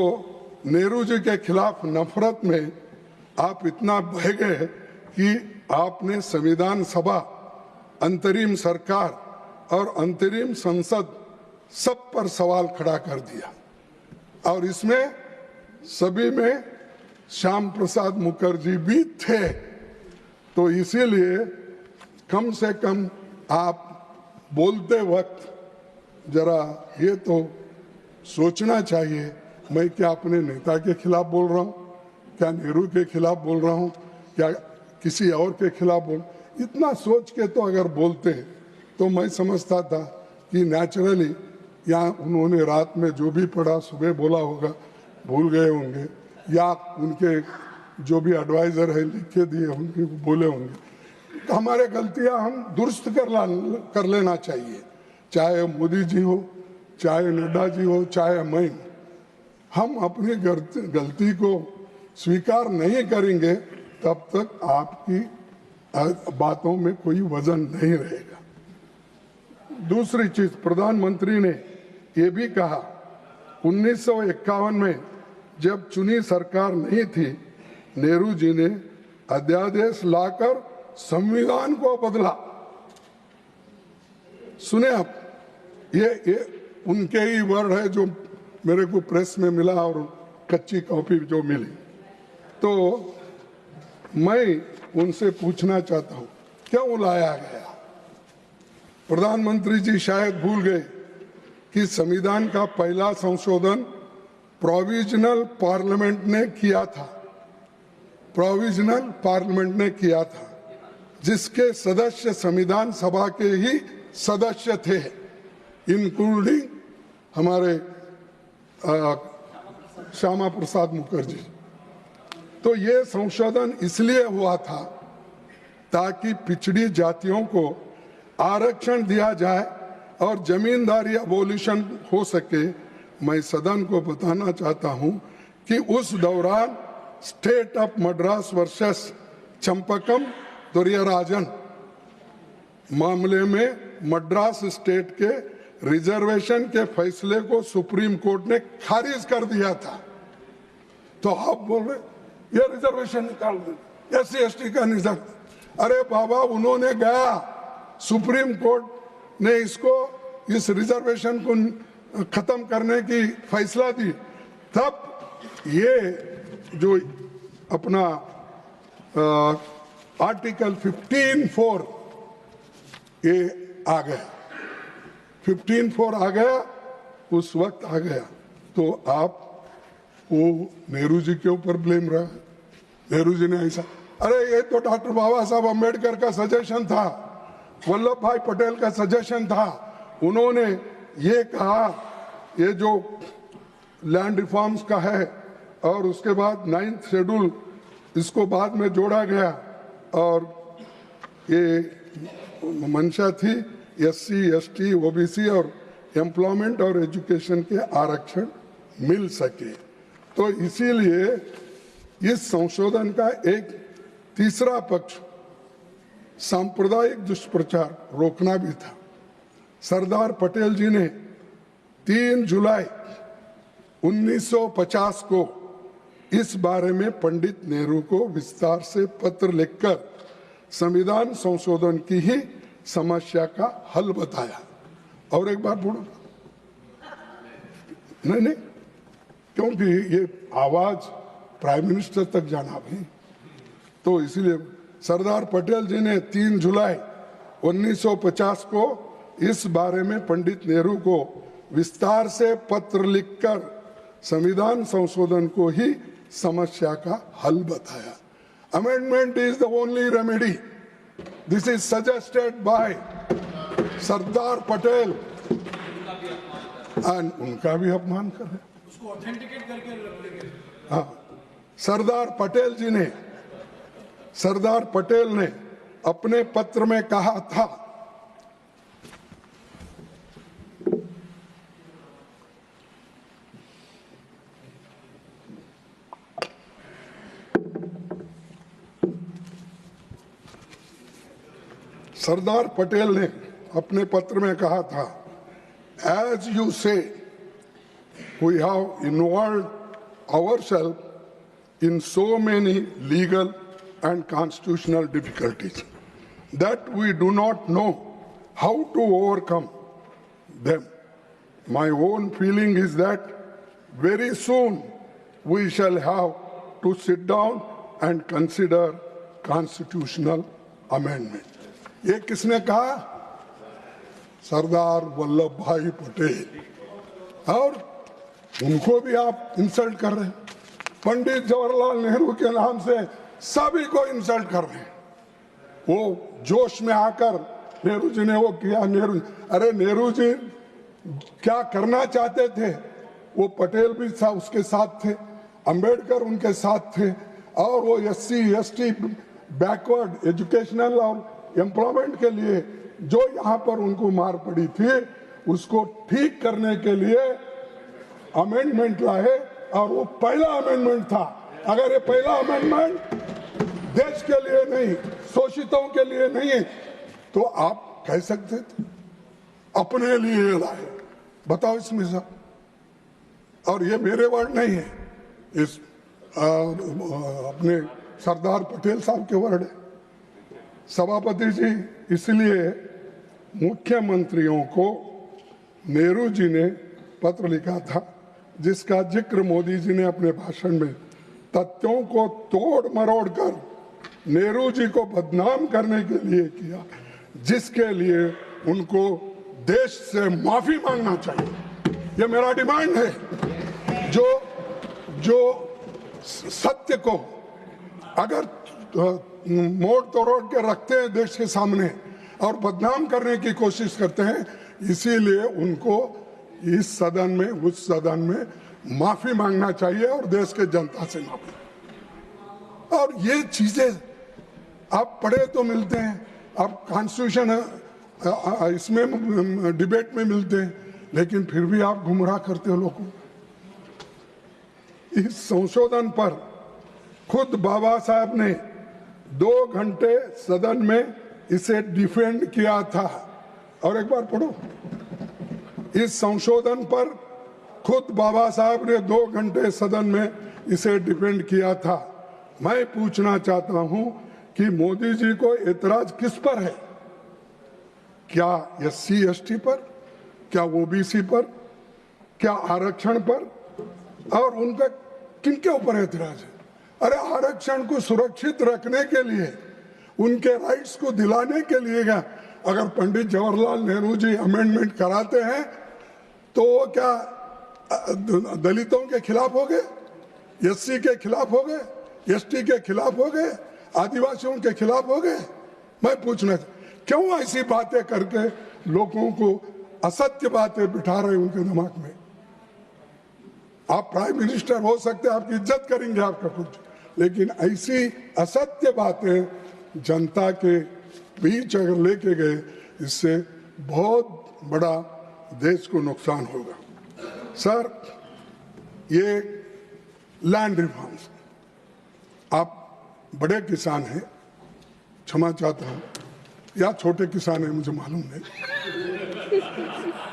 नेहरू जी के खिलाफ नफरत में आप इतना बह गए कि आपने संविधान सभा, अंतरिम सरकार और अंतरिम संसद सब पर सवाल खड़ा कर दिया, और इसमें सभी में श्याम प्रसाद मुखर्जी भी थे। तो इसीलिए कम से कम आप बोलते वक्त जरा ये तो सोचना चाहिए, मैं क्या अपने नेता के खिलाफ बोल रहा हूँ, क्या नेहरू के खिलाफ बोल रहा हूँ, क्या किसी और के खिलाफ बोल, इतना सोच के तो अगर बोलते तो मैं समझता था कि नेचुरली यहाँ उन्होंने रात में जो भी पढ़ा सुबह बोला होगा, भूल गए होंगे, या उनके जो भी एडवाइजर है लिख के दिए होंगे बोले होंगे। तो हमारे गलतियां हम दुरुस्त कर लेना चाहिए, चाहे मोदी जी हो, चाहे नड्डा जी हो, चाहे मैं। हम अपनी गलती को स्वीकार नहीं करेंगे तब तक आपकी बातों में कोई वजन नहीं रहेगा। दूसरी चीज, प्रधानमंत्री ने ये भी कहा 1951 में जब चुनी सरकार नहीं थी, नेहरू जी ने अध्यादेश लाकर संविधान को बदला। सुने आप, ये उनके ही वर्ड है जो मेरे को प्रेस में मिला और कच्ची कॉपी जो मिली। तो मैं उनसे पूछना चाहता हूं, क्यों लाया गया? प्रधानमंत्री जी शायद भूल गए कि संविधान का पहला संशोधन प्रोविजनल पार्लियामेंट ने किया था। प्रोविजनल पार्लियामेंट ने किया था, जिसके सदस्य संविधान सभा के ही सदस्य थे, इंक्लूडिंग हमारे श्यामा प्रसाद मुखर्जी। तो ये संशोधन इसलिए हुआ था ताकि पिछड़ी जातियों को आरक्षण दिया जाए और जमींदारी अबोलिशन हो सके। मैं सदन को बताना चाहता हूं कि उस दौरान state of Madras versus Champakam Dorairajan मामले में मद्रास स्टेट के रिजर्वेशन के फैसले को सुप्रीम कोर्ट ने खारिज कर दिया था। तो आप बोल रहे ये रिजर्वेशन निकाल दे, SC ST का निजाम। अरे बाबा, उन्होंने गया, सुप्रीम कोर्ट ने इसको, इस रिजर्वेशन को खत्म करने की फैसला दी, तब ये जो अपना आर्टिकल 15(4) ये आ गया, 15(4) आ गया, उस वक्त आ गया। तो आप वो नेहरू जी के ऊपर ब्लेम रहा, नेहरू जी ने ऐसा, अरे ये तो डॉक्टर बाबा साहब अम्बेडकर का सजेशन था, वल्लभ भाई पटेल का सजेशन था। उन्होंने ये कहा, ये जो लैंड रिफॉर्म्स का है और उसके बाद 9th शेड्यूल इसको बाद में जोड़ा गया, और ये मंशा थी SC ST OBC और एम्प्लॉयमेंट और एजुकेशन के आरक्षण मिल सके। तो इसीलिए इस संशोधन का एक तीसरा पक्ष सांप्रदायिक दुष्प्रचार रोकना भी था। सरदार पटेल जी ने 3 जुलाई 1950 को इस बारे में पंडित नेहरू को विस्तार से पत्र लिखकर संविधान संशोधन की ही समस्या का हल बताया। और एक बार बोलो, नहीं, क्योंकि ये आवाज प्राइम मिनिस्टर तक जाना भी, तो इसलिए सरदार पटेल जी ने 3 जुलाई 1950 को इस बारे में पंडित नेहरू को विस्तार से पत्र लिखकर संविधान संशोधन को ही समस्या का हल बताया। Amendment is the only remedy, this is suggested by Sardar Patel, and उनका भी अपमान कर रहे, उसको ऑथेंटिकेट करके रख लेंगे। हाँ, सरदार पटेल ने अपने पत्र में कहा था, सरदार पटेल ने अपने पत्र में कहा था, एज यू से we have involved ourselves in so many legal and constitutional difficulties that we do not know how to overcome them. My own feeling is that very soon we shall have to sit down and consider constitutional amendment. ये किसने कहा? सरदार वल्लभ भाई पटेल। और उनको भी आप insult कर रहे हैं। पंडित जवाहरलाल नेहरू के नाम से सभी को इंसल्ट कर रहे हैं। वो जोश में आकर नेहरू जी ने वो किया, नेहरू जी क्या करना चाहते थे, वो पटेल भी उसके साथ थे, अंबेडकर उनके साथ थे, और वो SC ST बैकवर्ड एजुकेशनल और एम्प्लॉयमेंट के लिए जो यहाँ पर उनको मार पड़ी थी, उसको ठीक करने के लिए अमेंडमेंट लाए, और वो पहला अमेंडमेंट था। अगर ये पहला अमेंडमेंट देश के लिए नहीं, शोषितों के लिए नहीं, तो आप कह सकते थे अपने लिए लाए। बताओ इसमें सब, और ये मेरे वर्ड नहीं है, इस अपने सरदार पटेल साहब के वर्ड है। सभापति जी, इसलिए मुख्यमंत्रियों को नेहरू जी ने पत्र लिखा था, जिसका जिक्र मोदी जी ने अपने भाषण में तथ्यों को तोड़ मरोड़ कर नेहरू जी को बदनाम करने के लिए किया, जिसके लिए उनको देश से माफी मांगना चाहिए। ये मेरा डिमांड है। जो सत्य को अगर मोड़ तोड़ के रखते हैं देश के सामने और बदनाम करने की कोशिश करते हैं, इसीलिए उनको इस सदन में, उस सदन में माफी मांगना चाहिए और देश के जनता से माफी। और ये चीजें आप पढ़े तो मिलते हैं, आप कॉन्स्टिट्यूशन इसमें डिबेट में मिलते हैं, लेकिन फिर भी आप गुमराह करते हो लोगों को। इस संशोधन पर खुद बाबा साहब ने 2 घंटे सदन में इसे डिफेंड किया था। और एक बार पढ़ो, इस संशोधन पर खुद बाबा साहब ने 2 घंटे सदन में इसे डिफेंड किया था। मैं पूछना चाहता हूं कि मोदी जी को एतराज किस पर है? क्या SC ST पर, क्या OBC पर, क्या आरक्षण पर, और उनका किनके ऊपर एतराज है? अरे आरक्षण को सुरक्षित रखने के लिए, उनके राइट्स को दिलाने के लिए अगर पंडित जवाहरलाल नेहरू जी अमेंडमेंट कराते हैं तो क्या दलितों के खिलाफ हो गए, SC के खिलाफ हो गए, ST के खिलाफ हो गए, आदिवासियों के खिलाफ हो गए? मैं पूछना क्यों ऐसी बातें करके लोगों को असत्य बातें बिठा रहे उनके दिमाग में? आप प्राइम मिनिस्टर हो सकते हैं, आपकी इज्जत करेंगे आपका कुछ, लेकिन ऐसी असत्य बातें जनता के बीच अगर लेके गए, इससे बहुत बड़ा देश को नुकसान होगा। सर, ये लैंड रिफॉर्म्स, आप बड़े किसान हैं, क्षमा चाहता हूं, या छोटे किसान हैं मुझे मालूम नहीं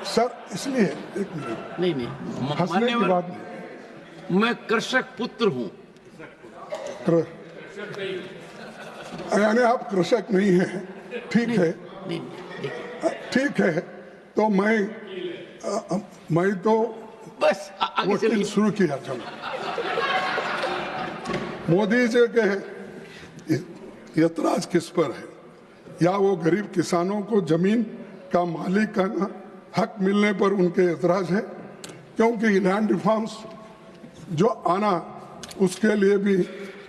सर, इसलिए एक मिनट, नहीं हंसने की बात नहीं। मैं कृषक पुत्र हूं। यानी आप कृषक नहीं हैं, ठीक है, ठीक है। तो मैं तो बस आगे चलिए। शुरू किया था। मोदी जी के एतराज किस पर है? या वो गरीब किसानों को जमीन का मालिक का हक मिलने पर उनके एतराज है? क्योंकि लैंड रिफॉर्म्स जो आना, उसके लिए भी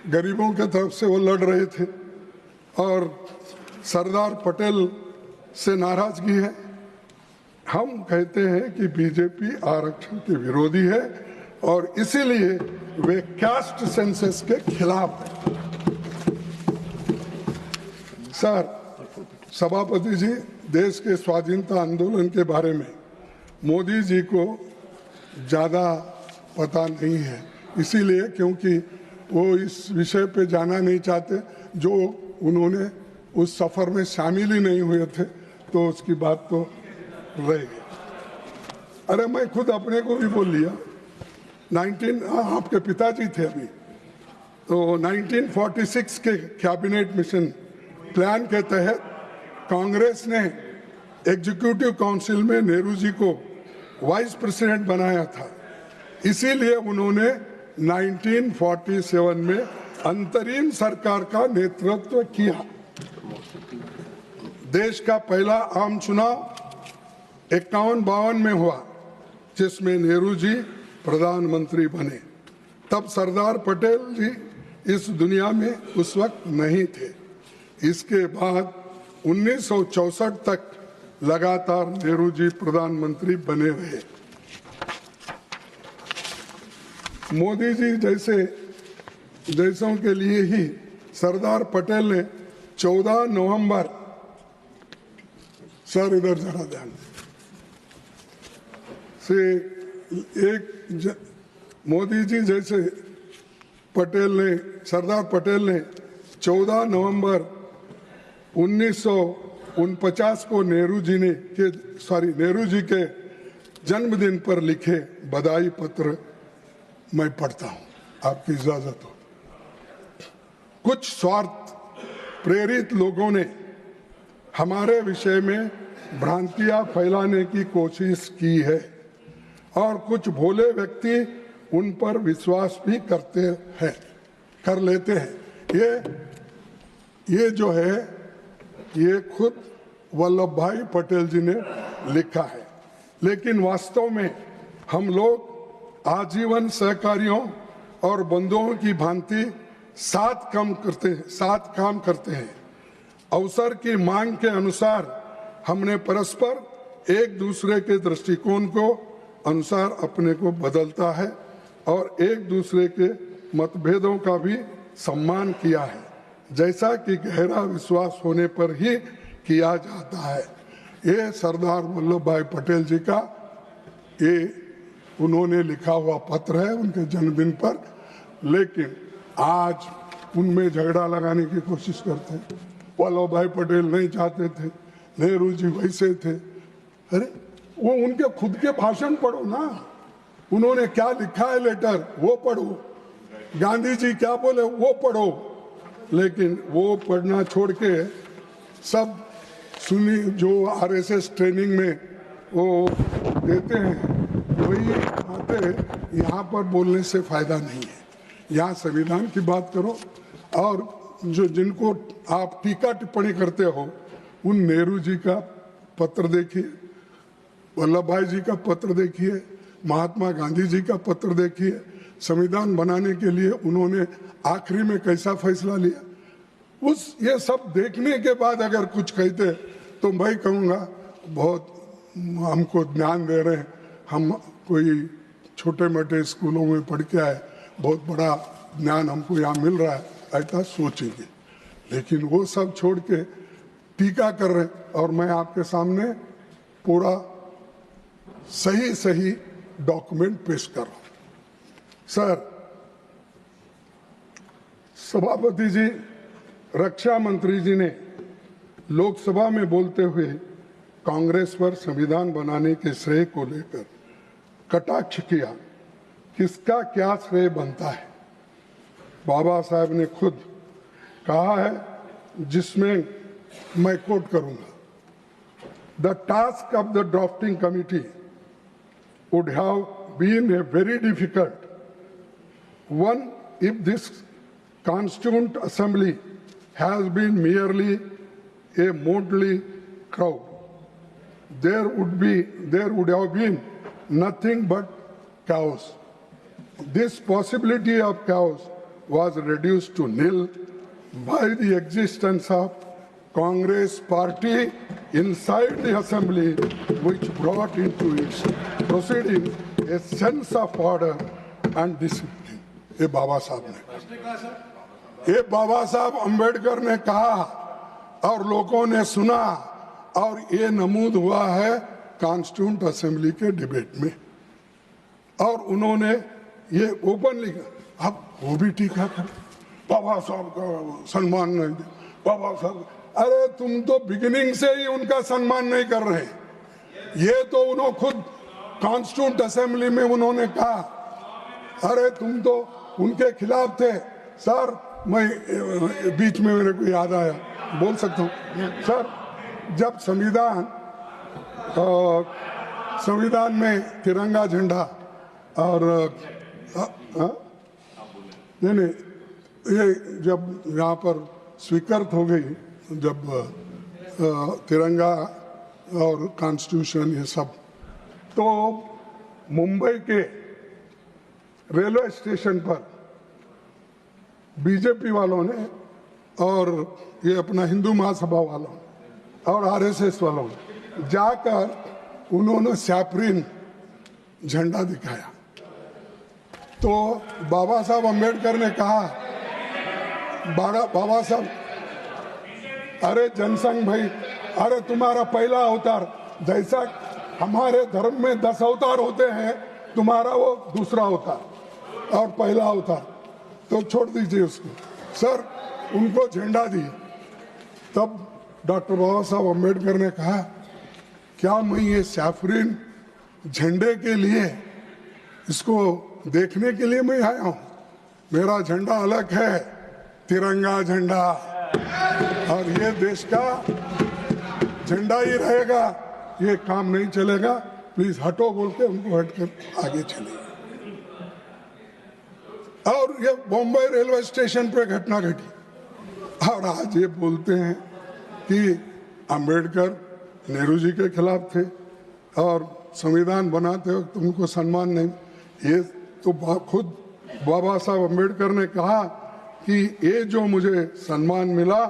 गरीबों के तरफ से वो लड़ रहे थे, और सरदार पटेल से नाराजगी है। हम कहते हैं कि बीजेपी आरक्षण के विरोधी है और इसीलिए वे कास्ट सेंसस के खिलाफ है। सर, सभापति जी, देश के स्वाधीनता आंदोलन के बारे में मोदी जी को ज़्यादा पता नहीं है, इसीलिए क्योंकि वो इस विषय पे जाना नहीं चाहते, जो उन्होंने उस सफ़र में शामिल ही नहीं हुए थे, तो उसकी बात तो रहेगी। अरे मैं खुद अपने को भी बोल लिया, आपके पिताजी थे अभी, तो 1946 के कैबिनेट मिशन प्लान के तहत कांग्रेस ने एग्जीक्यूटिव काउंसिल में नेहरू जी को वाइस प्रेसिडेंट बनाया था। इसीलिए उन्होंने 1947 में अंतरिम सरकार का नेतृत्व किया। देश का पहला आम चुनाव 51-52 में हुआ, जिसमें नेहरू जी प्रधानमंत्री बने। तब सरदार पटेल जी इस दुनिया में उस वक्त नहीं थे। इसके बाद 1964 तक लगातार नेहरू जी प्रधानमंत्री बने रहे। मोदी जी जैसों के लिए ही सरदार पटेल ने 14 नवंबर, सर इधर जरा ध्यान से, मोदी जी जैसे सरदार पटेल ने 14 नवंबर 1949 को नेहरू जी के जन्मदिन पर लिखे बधाई पत्र मैं पढ़ता हूं, आपकी इजाजत हो। कुछ स्वार्थ प्रेरित लोगों ने हमारे विषय में भ्रांतियां फैलाने की कोशिश की है और कुछ भोले व्यक्ति उन पर विश्वास भी कर लेते हैं। ये जो है, ये खुद वल्लभ भाई पटेल जी ने लिखा है। लेकिन वास्तव में हम लोग आजीवन सहकारियों और बंधुओं की भांति साथ काम करते हैं। अवसर की मांग के अनुसार हमने परस्पर एक दूसरे के दृष्टिकोण को अनुसार अपने को बदलता है और एक दूसरे के मतभेदों का भी सम्मान किया है, जैसा कि गहरा विश्वास होने पर ही किया जाता है। ये सरदार वल्लभ भाई पटेल जी का उन्होंने लिखा हुआ पत्र है उनके जन्मदिन पर। लेकिन आज उनमें झगड़ा लगाने की कोशिश करते हैं। वल्लभ भाई पटेल नहीं चाहते थे, नेहरू जी वैसे थे। अरे वो उनके खुद के भाषण पढ़ो ना, उन्होंने क्या लिखा है लेटर वो पढ़ो, गांधी जी क्या बोले वो पढ़ो। लेकिन वो पढ़ना छोड़ के सब सुनी जो आरएसएस ट्रेनिंग में वो देते हैं वही बातें यहाँ पर बोलने से फायदा नहीं है। यहाँ संविधान की बात करो और जिनको आप टीका टिप्पणी करते हो उन नेहरू जी का पत्र देखिए, वल्लभ भाई जी का पत्र देखिए, महात्मा गांधी जी का पत्र देखिए। संविधान बनाने के लिए उन्होंने आखिरी में कैसा फैसला लिया, ये सब देखने के बाद अगर कुछ कहते तो मैं कहूँगा बहुत हमको ज्ञान दे रहे हैं, हम कोई छोटे मोटे स्कूलों में पढ़ के आए, बहुत बड़ा ज्ञान हमको यहाँ मिल रहा है, ऐसा सोचेंगे। लेकिन वो सब छोड़ के टीका कर रहे हैं और मैं आपके सामने पूरा सही डॉक्यूमेंट पेश कर रहा हूँ। सर, सभापति जी, रक्षा मंत्री जी ने लोकसभा में बोलते हुए कांग्रेस पर संविधान बनाने के श्रेय को लेकर कटाक्ष किया। किसका क्या श्रेय बनता है? बाबा साहब ने खुद कहा है, जिसमें मैं कोट करूंगा, the task of the drafting committee would have been a very difficult one if this constituent assembly has been merely a motley crowd. There would have been nothing but chaos. This possibility of chaos was reduced to nil by the existence of Congress party inside the assembly, which brought into its proceedings a sense of order and discipline. ये बाबा साहब अंबेडकर ने कहा और लोगों ने सुना और ये नमूद हुआ है कॉन्स्टिट्यूंट असेंबली के डिबेट में और उन्होंने ये ओपनली अब वो भी टीका कर बाबा साहब का सम्मान नहीं दे बाबा साहब। अरे तुम तो बिगिनिंग से ही उनका सम्मान नहीं कर रहे। ये तो उन्होंने खुद कॉन्स्टिट्यूंट असेंबली में उन्होंने कहा अरे तुम तो उनके खिलाफ थे सर। मैं बीच में मेरे को याद आया, बोल सकता हूँ सर। जब संविधान में तिरंगा झंडा और नहीं ये जब यहाँ पर स्वीकृत हो गई, जब तिरंगा और कॉन्स्टिट्यूशन ये सब, तो मुंबई के रेलवे स्टेशन पर बीजेपी वालों ने और ये अपना हिंदू महासभा वालों और आरएसएस वालों ने जाकर उन्होंने सैफरन झंडा दिखाया। तो बाबा साहब अम्बेडकर ने कहा, बाबा साहब, अरे जनसंघ भाई, अरे तुम्हारा पहला अवतार, जैसा हमारे धर्म में 10 अवतार होते हैं, तुम्हारा वो दूसरा अवतार और पहला अवतार, तो छोड़ दीजिए उसको। सर उनको झंडा दी, तब डॉक्टर बाबा साहब अम्बेडकर ने कहा, क्या मैं ये सैफरन झंडे के लिए, इसको देखने के लिए मैं आया हूं? मेरा झंडा अलग है, तिरंगा झंडा, और ये देश का झंडा ही रहेगा, ये काम नहीं चलेगा, प्लीज हटो बोल के उनको हटकर आगे चले। और ये बॉम्बे रेलवे स्टेशन पे घटना घटी, और आज ये बोलते हैं कि अंबेडकर नेहरू जी के खिलाफ थे और संविधान बनाते वक्त उनको सम्मान नहीं। ये तो खुद बाबा साहब अम्बेडकर ने कहा कि ये जो मुझे सम्मान मिला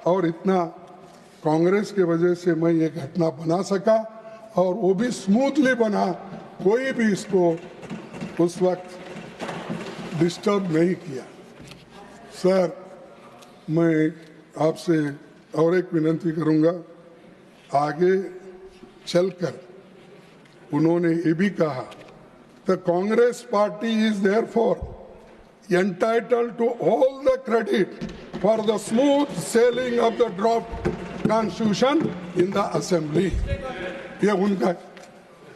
और इतना कांग्रेस के वजह से मैं ये घटना बना सका, और वो भी स्मूथली बना, कोई भी इसको उस वक्त डिस्टर्ब नहीं किया। सर मैं आपसे और एक विनती करूंगा, आगे चलकर उन्होंने ये भी कहा, the Congress party is therefore entitled to all the credit for the smooth sailing of the draft constitution in the assembly। ये उनका,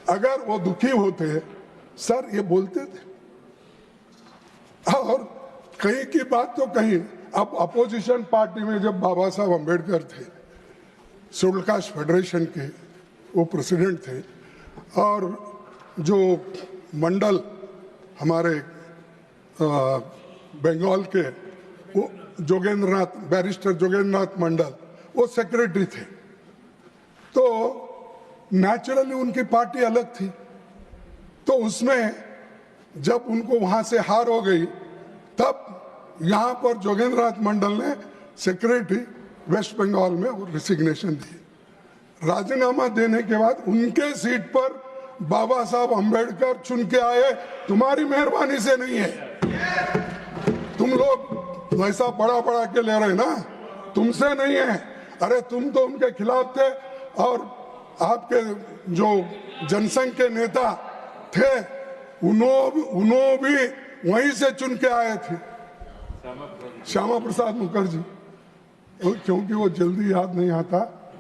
अगर वो दुखी होते सर ये बोलते थे, और कहीं की बात तो कहीं। अब अपोजिशन पार्टी में जब बाबा साहब अम्बेडकर थे, शेड्यूल कास्ट फेडरेशन के वो प्रेसिडेंट थे, और जो मंडल हमारे बंगाल के वो बैरिस्टर जोगेंद्रनाथ मंडल, वो सेक्रेटरी थे। तो नेचुरली उनकी पार्टी अलग थी, तो उसमें जब उनको वहां से हार हो गई, तब यहाँ पर जोगेंद्रनाथ मंडल ने सेक्रेटरी वेस्ट बंगाल में वो रिसिग्नेशन दी। राजीनामा देने के बाद उनके सीट पर बाबा साहब अम्बेडकर चुन के आए। तुम्हारी मेहरबानी से नहीं है, तुम लोग वैसा बड़ा के ले रहे ना, तुमसे नहीं है। अरे तुम तो उनके खिलाफ थे, और आपके जो जनसंघ के नेता थे उन्होंने भी वहीं से चुन के आए थे, श्यामा प्रसाद मुखर्जी। क्योंकि वो जल्दी याद नहीं आता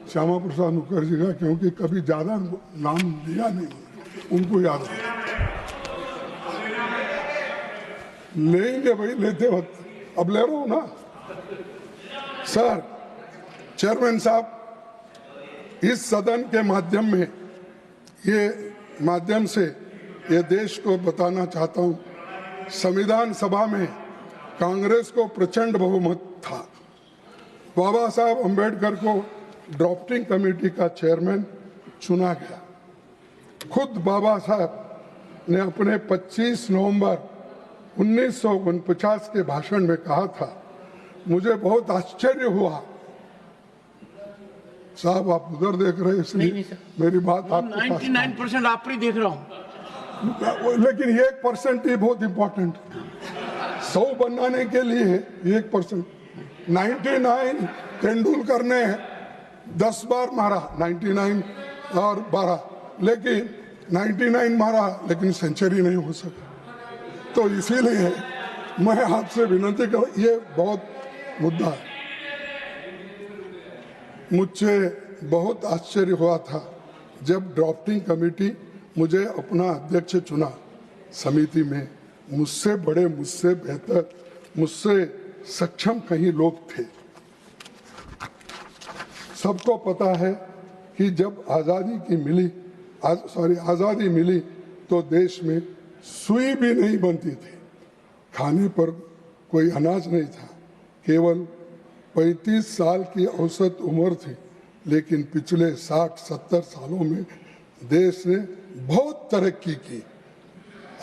श्यामा प्रसाद मुखर्जी का, क्योंकि कभी ज्यादा नाम लिया नहीं, उनको याद है। लेंगे भाई, लेते वक्त, अब ले रहा हूं ना। सर चेयरमैन साहब, इस सदन के माध्यम से ये देश को बताना चाहता हूं, संविधान सभा में कांग्रेस को प्रचंड बहुमत था। बाबा साहब अम्बेडकर को ड्राफ्टिंग कमेटी का चेयरमैन चुना गया। खुद बाबा साहब ने अपने 25 नवंबर 1949 के भाषण में कहा था, मुझे बहुत आश्चर्य हुआ। साहब आप उधर देख रहे हैं, इसलिए मेरी बात आपको 99% आप ही देख रहा हूं, लेकिन 1% ही बहुत इंपॉर्टेंट। 100 बनाने के लिए 1%। 99 तेंदुलकर ने 10 बार मारा, 99 और 12, लेकिन 99 मारा, लेकिन सेंचुरी नहीं हो सका। तो इसीलिए मैं आपसे विनती कर, ये बहुत मुद्दा है। मुझे बहुत आश्चर्य हुआ था जब ड्राफ्टिंग कमेटी मुझे अपना अध्यक्ष चुना समिति में, मुझसे बड़े, मुझसे बेहतर, मुझसे सक्षम कई लोग थे। सबको पता है कि जब आज़ादी मिली तो देश में सुई भी नहीं बनती थी, खाने पर कोई अनाज नहीं था। केवल 35 साल की औसत उम्र थी, लेकिन पिछले 60-70 सालों में देश ने बहुत तरक्की की।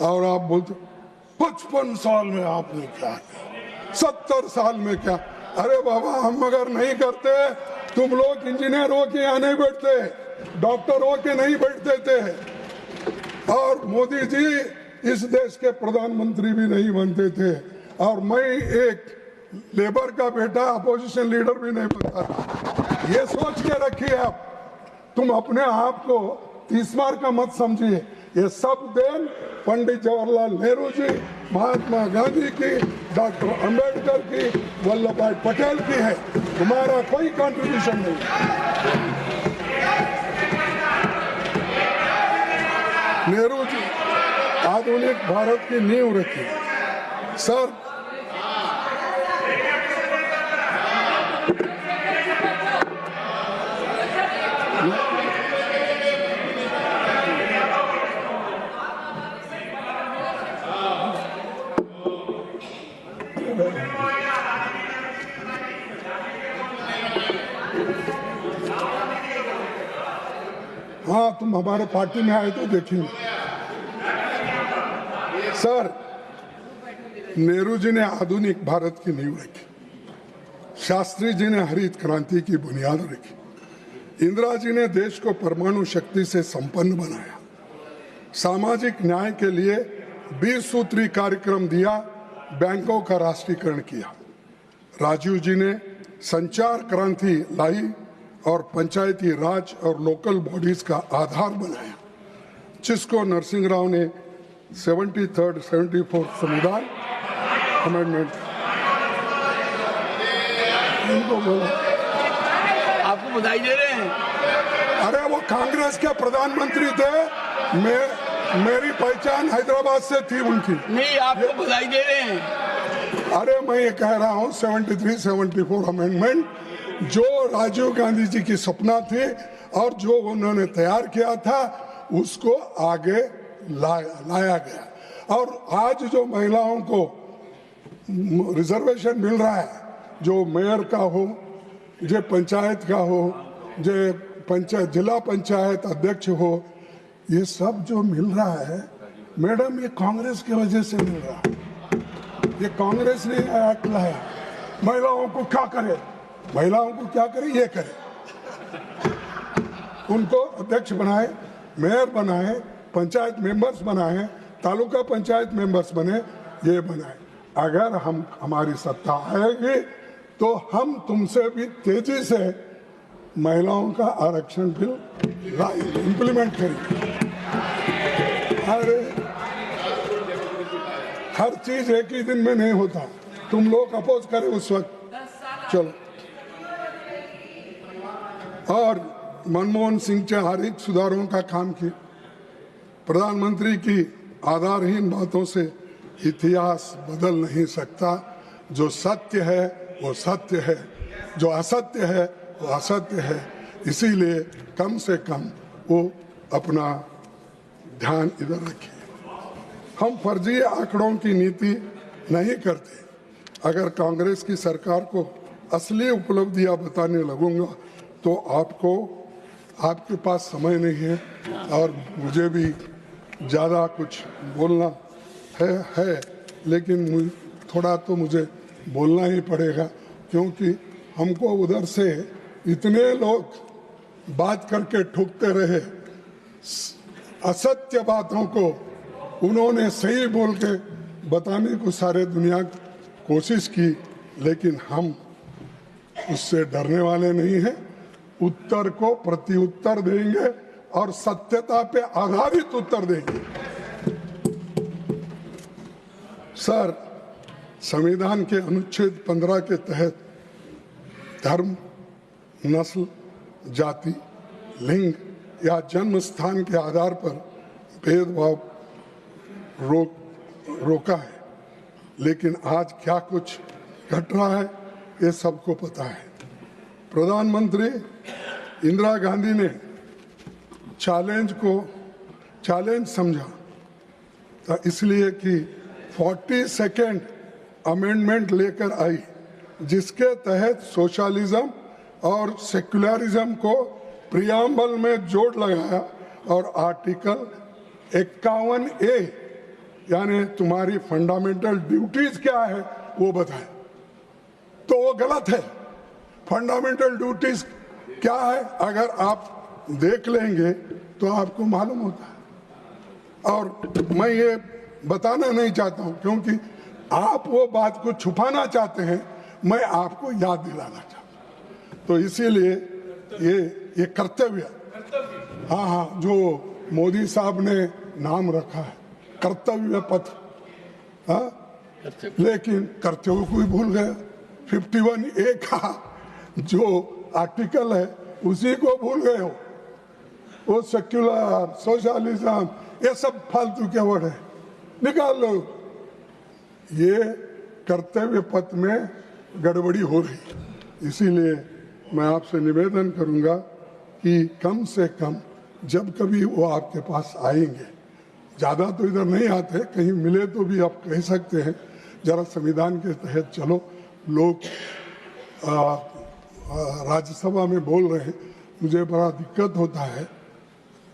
और आप बोलते 55 साल में आपने क्या किया, 70 साल में क्या? अरे बाबा, हम अगर नहीं करते, तुम लोग इंजीनियर हो के यहाँ नहीं बैठते, डॉक्टर हो के नहीं बैठते थे, और मोदी जी इस देश के प्रधानमंत्री भी नहीं बनते थे, और मैं एक लेबर का बेटा अपोजिशन लीडर भी नहीं बनता था। ये सोच के रखिए आप, तुम अपने आप को 30 मार का मत समझिए। ये सब देन पंडित जवाहरलाल नेहरू जी, महात्मा गांधी की, डॉक्टर अंबेडकर की, वल्लभ भाई पटेल की है। तुम्हारा कोई कंट्रीब्यूशन नहीं। नेहरू जी आधुनिक भारत की नींव रखी। सर, हाँ, तुम हमारे पार्टी में आए तो देखेंगे। सर, नेहरू जी ने आधुनिक भारत की नींव रखी, शास्त्री जी ने हरित क्रांति की बुनियाद रखी, इंदिरा जी ने देश को परमाणु शक्ति से संपन्न बनाया, सामाजिक न्याय के लिए 20 सूत्री कार्यक्रम दिया, बैंकों का राष्ट्रीयकरण किया, राजीव जी ने संचार क्रांति लाई और पंचायती राज और लोकल बॉडीज का आधार बनाया, जिसको नरसिंह राव ने 74th संविधान अमेंडमेंट बोला। आपको बधाई दे रहे हैं। अरे वो कांग्रेस के प्रधानमंत्री थे, मेरी पहचान हैदराबाद से थी उनकी। नहीं, आपको बधाई दे रहे हैं। अरे मैं ये कह रहा हूँ 73-74 अमेंडमेंट जो राजीव गांधी जी की सपना थी और जो उन्होंने तैयार किया था, उसको आगे लाया गया। और आज जो महिलाओं को रिजर्वेशन मिल रहा है, जो मेयर का हो, जो पंचायत का हो, जो जिला पंचायत अध्यक्ष हो, ये सब जो मिल रहा है मैडम, ये कांग्रेस की वजह से मिल रहा है। ये कांग्रेस ने एक्ट लाया। महिलाओं को क्या करे, महिलाओं को क्या करे, ये करे, उनको अध्यक्ष बनाए, मेयर बनाए, पंचायत मेंबर्स बनाए, तालुका पंचायत मेंबर्स बने, ये बनाए। अगर हमारी सत्ता आएगी तो हम तुमसे भी तेजी से महिलाओं का आरक्षण बिल इम्प्लीमेंट करेंगे। अरे हर चीज एक ही दिन में नहीं होता, तुम लोग अपोज करें उस वक्त, चलो। और मनमोहन सिंह से हर एक सुधारों का काम किया। प्रधानमंत्री की आधारहीन बातों से इतिहास बदल नहीं सकता। जो सत्य है वो सत्य है, जो असत्य है वो असत्य है। इसीलिए कम से कम वो अपना ध्यान इधर रखिए। हम फर्जी आंकड़ों की नीति नहीं करते। अगर कांग्रेस की सरकार को असली उपलब्धियां बताने लगूंगा तो आपके पास समय नहीं है और मुझे भी ज़्यादा कुछ बोलना है, लेकिन थोड़ा तो मुझे बोलना ही पड़ेगा, क्योंकि हमको उधर से इतने लोग बात करके ठुकते रहे। असत्य बातों को उन्होंने सही बोल के बताने को सारे दुनिया कोशिश की, लेकिन हम उससे डरने वाले नहीं हैं। उत्तर को प्रत्युत्तर देंगे और सत्यता पे आधारित उत्तर देंगे। सर, संविधान के अनुच्छेद 15 के तहत धर्म, नस्ल, जाति, लिंग या जन्म स्थान के आधार पर भेदभाव रोका है, लेकिन आज क्या कुछ घट रहा है ये सबको पता है। प्रधानमंत्री इंदिरा गांधी ने चैलेंज को चैलेंज समझा, तो इसलिए कि 42nd अमेंडमेंट लेकर आई, जिसके तहत सोशलिज्म और सेक्युलरिज्म को प्रियम्बल में जोड़ लगाया और आर्टिकल 51A यानी तुम्हारी फंडामेंटल ड्यूटीज क्या है वो बताए। तो वो गलत है। फंडामेंटल ड्यूटीज क्या है अगर आप देख लेंगे तो आपको मालूम होता है। और मैं ये बताना नहीं चाहता हूं क्योंकि आप वो बात को छुपाना चाहते हैं, मैं आपको याद दिलाना चाहता हूं। तो इसीलिए ये कर्तव्य, हाँ, जो मोदी साहब ने नाम रखा है कर्तव्य पथ, हाँ, लेकिन कर्तव्य को ही भूल गए। 51A का जो आर्टिकल है उसी को भूल गए हो। वो सेक्युलर सोशलिज्म ये सब फालतू के वर्ड है, निकाल लो। ये कर्तव्य पथ में गड़बड़ी हो रही। इसीलिए मैं आपसे निवेदन करूंगा कि कम से कम जब कभी वो आपके पास आएंगे, ज़्यादा तो इधर नहीं आते, कहीं मिले तो भी आप कह सकते हैं जरा संविधान के तहत चलो। लोग राज्यसभा में बोल रहे हैं, मुझे बड़ा दिक्कत होता है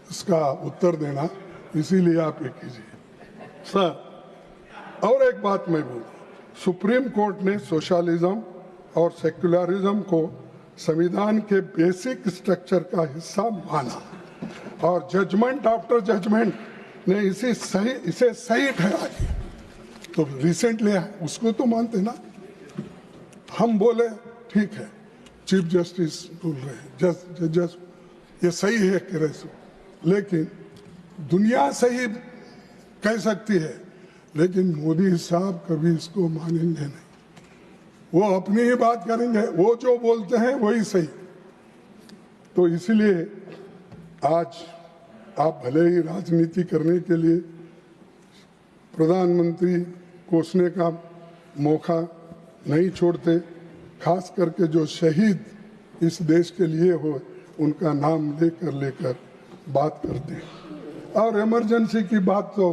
इसका उत्तर देना, इसीलिए आप ये कीजिए सर। और एक बात मैं बोलूँ, सुप्रीम कोर्ट ने सोशलिज्म और सेक्युलरिज्म को संविधान के बेसिक स्ट्रक्चर का हिस्सा माना और जजमेंट आफ्टर जजमेंट ने इसे सही ठहरा दिया। तो रिसेंटली उसको तो मानते ना, हम बोले ठीक है, चीफ जस्टिस बोल रहे हैं जज ये सही है कह रहे सो, लेकिन दुनिया सही कह सकती है, लेकिन मोदी साहब कभी इसको मानेंगे नहीं। वो अपनी ही बात करेंगे, वो जो बोलते हैं वही सही। तो इसलिए आज आप भले ही राजनीति करने के लिए प्रधानमंत्री कोसने का मौका नहीं छोड़ते, खास करके जो शहीद इस देश के लिए हो उनका नाम लेकर बात करते हैं। और इमरजेंसी की बात तो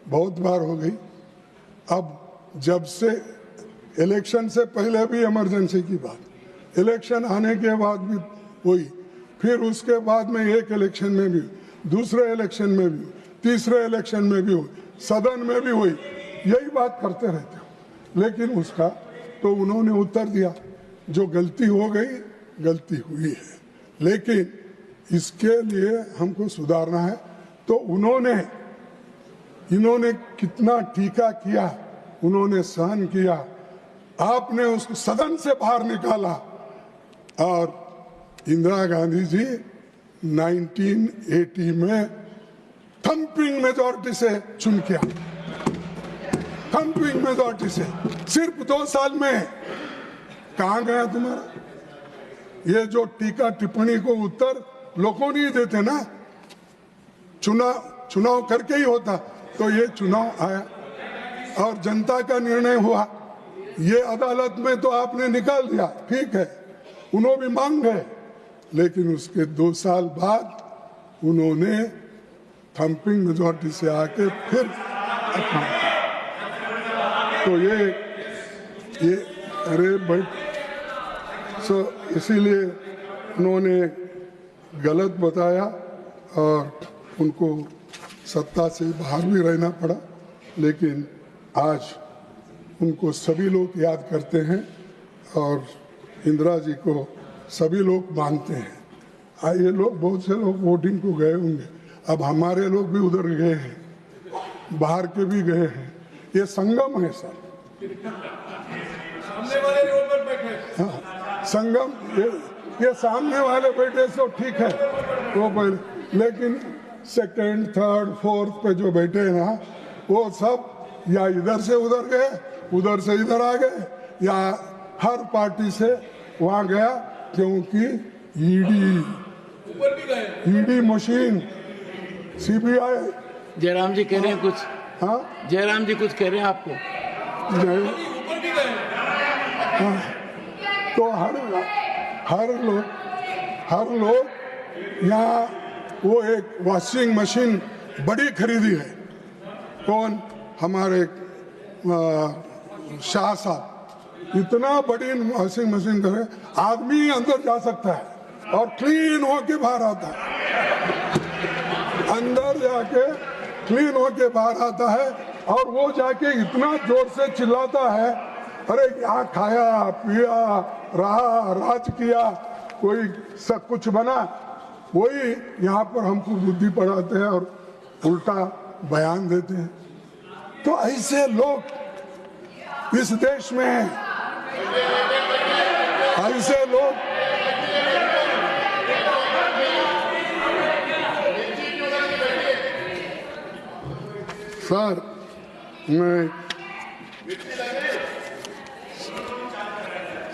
बहुत बार हो गई। अब जब से इलेक्शन से पहले भी इमरजेंसी की बात, इलेक्शन आने के बाद भी हुई, फिर उसके बाद में एक इलेक्शन में भी, दूसरे इलेक्शन में भी, तीसरे इलेक्शन में भी हुई, सदन में भी हुई, यही बात करते रहते हो। लेकिन उसका तो उन्होंने उत्तर दिया, जो गलती हो गई गलती हुई है, लेकिन इसके लिए हमको सुधारना है। तो इन्होंने कितना टीका किया, उन्होंने सहन किया, आपने उसको सदन से बाहर निकाला। और इंदिरा गांधी जी 1980 में थम्पिंग मेजॉरिटी से चुन किया, थम्पिंग मेजॉरिटी से, सिर्फ 2 साल में। कहाँ गया तुम्हारा ये जो टीका टिप्पणी को उत्तर? लोगों नहीं देते ना, चुनाव करके ही होता। तो ये चुनाव आया और जनता का निर्णय हुआ, ये अदालत में तो आपने निकाल दिया, ठीक है, उन्होंने भी मांग गए, लेकिन उसके 2 साल बाद उन्होंने थम्पिंग मेजॉरिटी से आके फिर तो ये अरे भाई, सो इसीलिए उन्होंने गलत बताया और उनको सत्ता से बाहर भी रहना पड़ा। लेकिन आज उनको सभी लोग याद करते हैं और इंदिरा जी को सभी लोग मानते हैं। ये लोग, बहुत से लोग वोटिंग को गए होंगे, अब हमारे लोग भी उधर गए हैं, बाहर के भी गए हैं। ये संगम है सर, सामने वाले ऊपर बैठे, हाँ, संगम। ये सामने वाले बैठे तो ठीक है, वो पहले, लेकिन सेकंड, थर्ड, फोर्थ पे जो बैठे हैं ना, वो सब या इधर से उधर गए, उधर से इधर आ गए, या हर पार्टी से वहां गया, क्योंकि ईडी मशीन, सीबीआई। जयराम जी कह रहे हैं कुछ। हाँ जयराम जी कुछ कह रहे हैं आपको। हाँ, तो हर लोग यहाँ वो एक वॉशिंग मशीन बड़ी खरीदी है। कौन? हमारे शाह साहब इतना बड़ी वॉशिंग मशीन करे, आदमी अंदर जा सकता है और क्लीन होके बाहर आता है, अंदर जाके क्लीन होके बाहर आता है। और वो जाके इतना जोर से चिल्लाता है, अरे क्या खाया पिया रहा राज किया, कोई सब कुछ बना। वही यहाँ पर हमको बुद्धि पढ़ाते हैं और उल्टा बयान देते हैं। तो ऐसे लोग इस देश में हैं, ऐसे लोग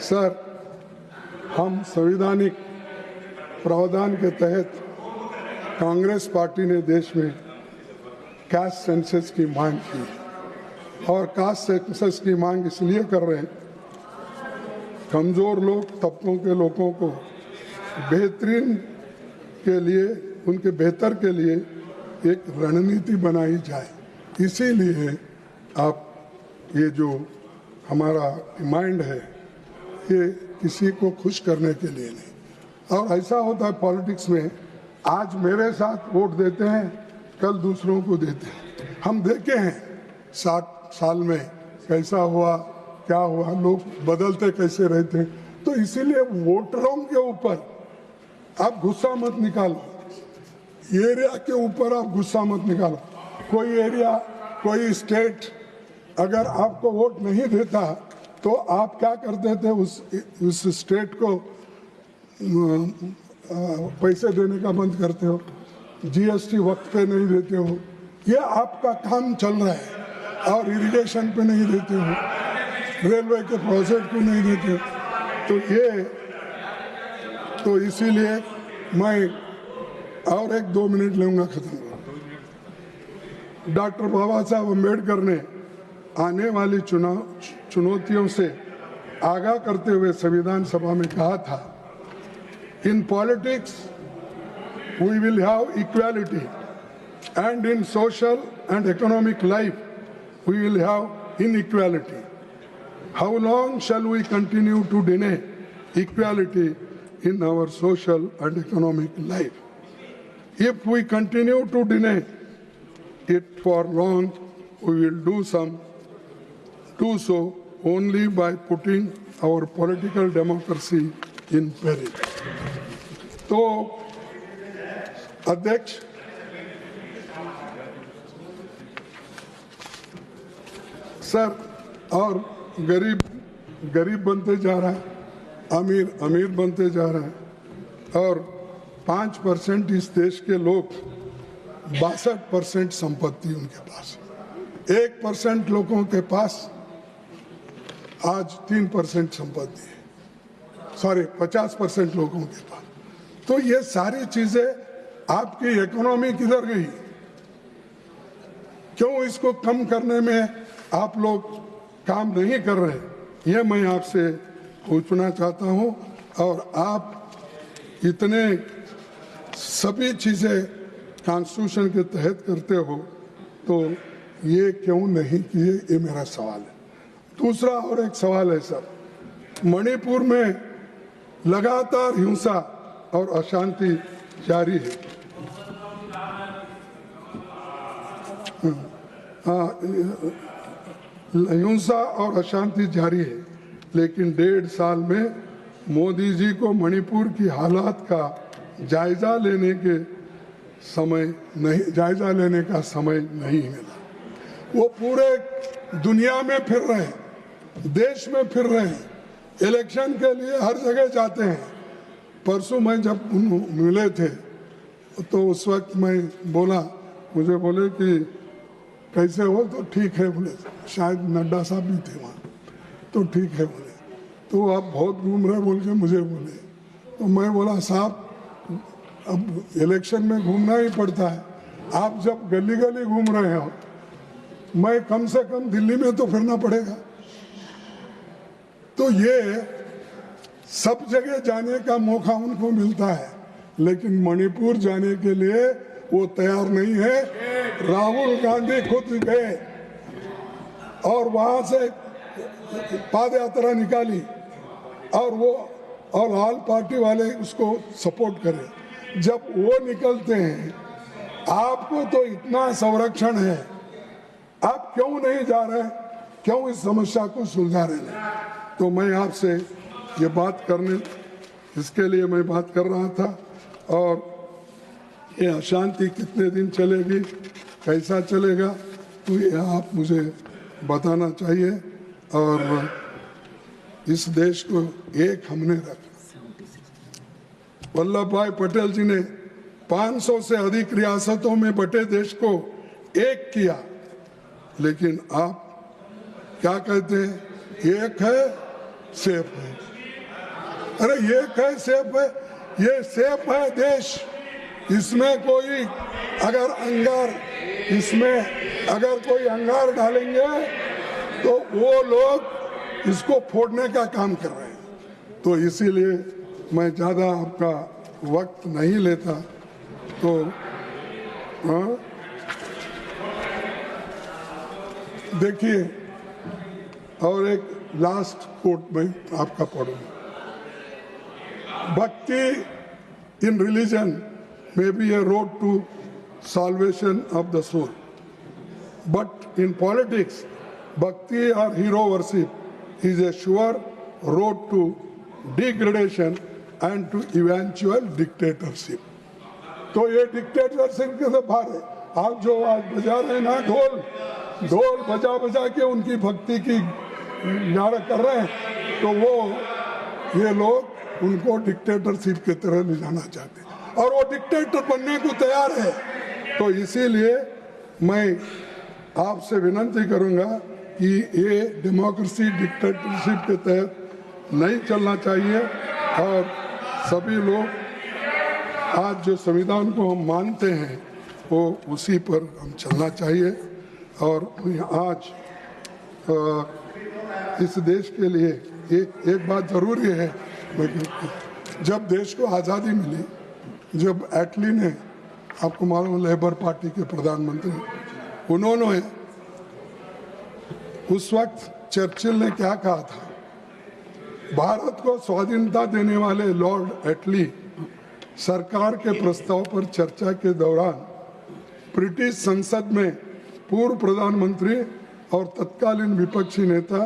सर हम संवैधानिक प्रावधान के तहत कांग्रेस पार्टी ने देश में कास्ट सेंसस की मांग की, और कास्ट सेंसस की मांग इसलिए कर रहे हैं, कमजोर लोग तबकों के लोगों को बेहतरीन के लिए, उनके बेहतर के लिए एक रणनीति बनाई जाए। इसीलिए आप ये जो हमारा माइंड है ये किसी को खुश करने के लिए नहीं। और ऐसा होता है पॉलिटिक्स में, आज मेरे साथ वोट देते हैं, कल दूसरों को देते हैं। हम देखे हैं 60 साल में कैसा हुआ, क्या हुआ, लोग बदलते कैसे रहते हैं। तो इसीलिए वोटरों के ऊपर आप गुस्सा मत निकालो, एरिया के ऊपर आप गुस्सा मत निकालो। कोई एरिया, कोई स्टेट अगर आपको वोट नहीं देता तो आप क्या करते थे, उस स्टेट को पैसे देने का बंद करते हो, जीएसटी वक्त पे नहीं देते हो, ये आपका काम चल रहा है। और इरिगेशन पे नहीं देते हो, रेलवे के प्रोजेक्ट को नहीं देते हो। तो इसीलिए मैं और 1-2 मिनट लूंगा, खत्म। डॉक्टर बाबा साहब अम्बेडकर ने आने वाली चुनौतियों से आगाह करते हुए संविधान सभा में कहा था, in politics we will have equality and in social and economic life we will have inequality. How long shall we continue to deny equality in our social and economic life? If we continue to deny it for long, we will do so only by putting our political democracy in peril. तो अध्यक्ष, sir, और गरीब बनते जा रहा है, अमीर बनते जा रहा है, और 5% इस देश के लोग 62% संपत्ति उनके पास, 1% लोगों के पास आज 3% संपत्ति है, सॉरी 50% लोगों के पास। तो ये सारी चीजें आपकी इकोनॉमी किधर गई? क्यों इसको कम करने में आप लोग काम नहीं कर रहे? ये मैं आपसे पूछना चाहता हूं। और आप इतने सभी चीजें कॉन्स्टिट्यूशन के तहत करते हो, तो ये क्यों नहीं किए, ये मेरा सवाल है। दूसरा और एक सवाल है सर, मणिपुर में लगातार हिंसा और अशांति जारी है। हिंसा और अशांति जारी है, लेकिन 1.5 साल में मोदी जी को मणिपुर की हालात का जायजा लेने का समय नहीं मिला। वो पूरे दुनिया में फिर रहे हैं, देश में फिर रहे हैं, इलेक्शन के लिए हर जगह जाते हैं। परसों मैं जब मिले थे तो उस वक्त मैं बोला, मुझे बोले कि कैसे हो, तो ठीक है बोले, शायद नड्डा साहब भी थे वहाँ, तो ठीक है बोले। तो आप बहुत घूम रहे बोल के मुझे बोले, तो मैं बोला साहब अब इलेक्शन में घूमना ही पड़ता है। आप जब गली गली घूम रहे हो मैं कम से कम दिल्ली में तो फिरना पड़ेगा। तो ये सब जगह जाने का मौका उनको मिलता है, लेकिन मणिपुर जाने के लिए वो तैयार नहीं है। राहुल गांधी खुद गए और वहां से पाद यात्रा निकाली और ऑल पार्टी वाले उसको सपोर्ट करें। जब वो निकलते हैं, आपको तो इतना संरक्षण है, आप क्यों नहीं जा रहे, क्यों इस समस्या को सुलझा रहे हैं? तो मैं आपसे ये बात करने, इसके लिए मैं बात कर रहा था। और ये अशांति कितने दिन चलेगी, कैसा चलेगा, तो ये आप मुझे बताना चाहिए। और इस देश को एक हमने रखा। वल्लभ भाई पटेल जी ने 500 से अधिक रियासतों में बटे देश को एक किया, लेकिन आप क्या कहते हैं, एक है सेफ है। अरे एक है सेफ है, ये सेफ है देश। इसमें कोई अगर कोई अंगार डालेंगे तो वो लोग इसको फोड़ने का काम कर रहे हैं। तो इसीलिए मैं ज़्यादा आपका वक्त नहीं लेता। तो देखिए, और एक लास्ट कोट में आपका पढ़ूंगा। भक्ति in religion may be a road to salvation of the soul, but in politics, bhakti or hero worship is a sure road to degradation and to eventual dictatorship. तो ये डिक्टेटरशिप के से बाहर है। आप जो आज बजा रहे हैं ना, ढोल बजा के उनकी भक्ति की नारा कर रहे हैं, तो वो ये लोग उनको डिक्टेटरशिप की तरह ले जाना चाहते हैं और वो डिक्टेटर बनने को तैयार है। तो इसीलिए मैं आपसे विनती करूंगा कि ये डेमोक्रेसी डिक्टेटरशिप के तहत नहीं चलना चाहिए और सभी लोग आज जो संविधान को हम मानते हैं वो उसी पर हम चलना चाहिए। और आज इस देश के लिए एक बात जरूरी है, जब देश को आज़ादी मिली, जब एटली ने, आपको मालूम, लेबर पार्टी के प्रधानमंत्री, उन्होंने उस वक्त चर्चिल ने क्या कहा था, भारत को स्वाधीनता देने वाले लॉर्ड एटली सरकार के प्रस्ताव पर चर्चा के दौरान ब्रिटिश संसद में पूर्व प्रधानमंत्री और तत्कालीन विपक्षी नेता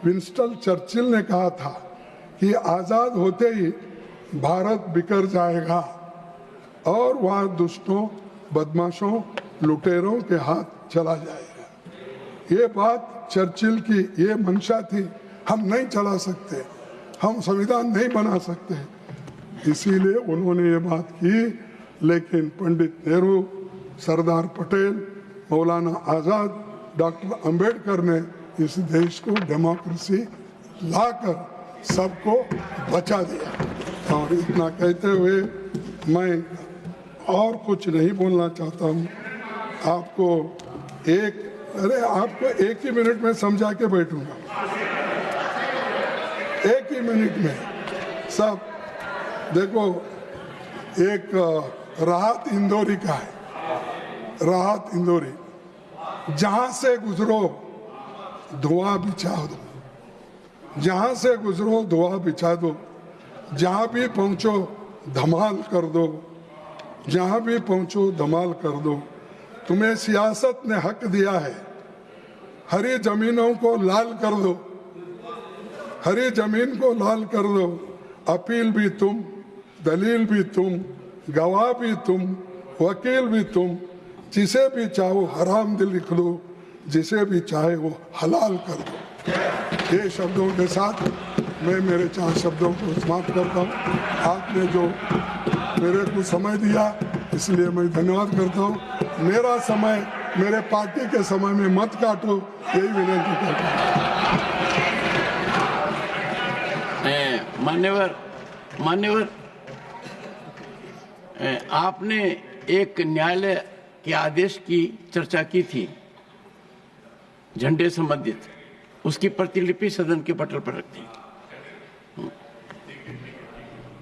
विंस्टन चर्चिल ने कहा था कि आज़ाद होते ही भारत बिखर जाएगा और वहाँ दुष्टों, बदमाशों, लुटेरों के हाथ चला जाएगा। ये बात चर्चिल की ये मंशा थी। हम नहीं चला सकते, हम संविधान नहीं बना सकते, इसीलिए उन्होंने ये बात की। लेकिन पंडित नेहरू, सरदार पटेल, मौलाना आज़ाद, डॉक्टर अंबेडकर ने इस देश को डेमोक्रेसी लाकर सबको बचा दिया। और इतना कहते हुए मैं और कुछ नहीं बोलना चाहता हूँ। आपको एक ही मिनट में समझा के बैठूंगा, एक ही मिनट में सब। देखो, एक राहत इंदौरी का है, राहत इंदौरी, जहां से गुजरो धुआं बिछा दो, जहां से गुजरो धुआं बिछा दो, जहां भी पहुंचो धमाल कर दो, जहां भी पहुंचो धमाल कर दो। तुम्हें सियासत ने हक दिया है, हरी जमीनों को लाल कर दो, हरी जमीन को लाल कर दो। अपील भी तुम, दलील भी तुम, गवाह भी तुम, वकील भी तुम, जिसे भी चाहो हराम दिल लिख दो, जिसे भी चाहे वो हलाल कर दो। ये शब्दों के साथ मैं मेरे 4 शब्दों को समाप्त करता हूँ। आपने जो मेरे को समय दिया इसलिए मैं धन्यवाद करता हूँ। मेरा समय मेरे पार्टी के समय में मत काटो, यही विनती करता हूँ। मान्यवर, आपने एक न्यायालय के आदेश की चर्चा की थी झंडे संबंधित, उसकी प्रतिलिपि सदन के पटल पर रखते हैं।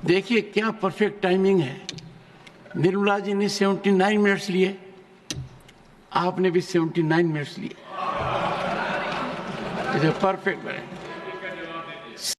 देखिए क्या परफेक्ट टाइमिंग है। निर्मला जी ने 79 मिनट्स लिए, आपने भी 79 मिनट्स लिए। इसे परफेक्ट बने।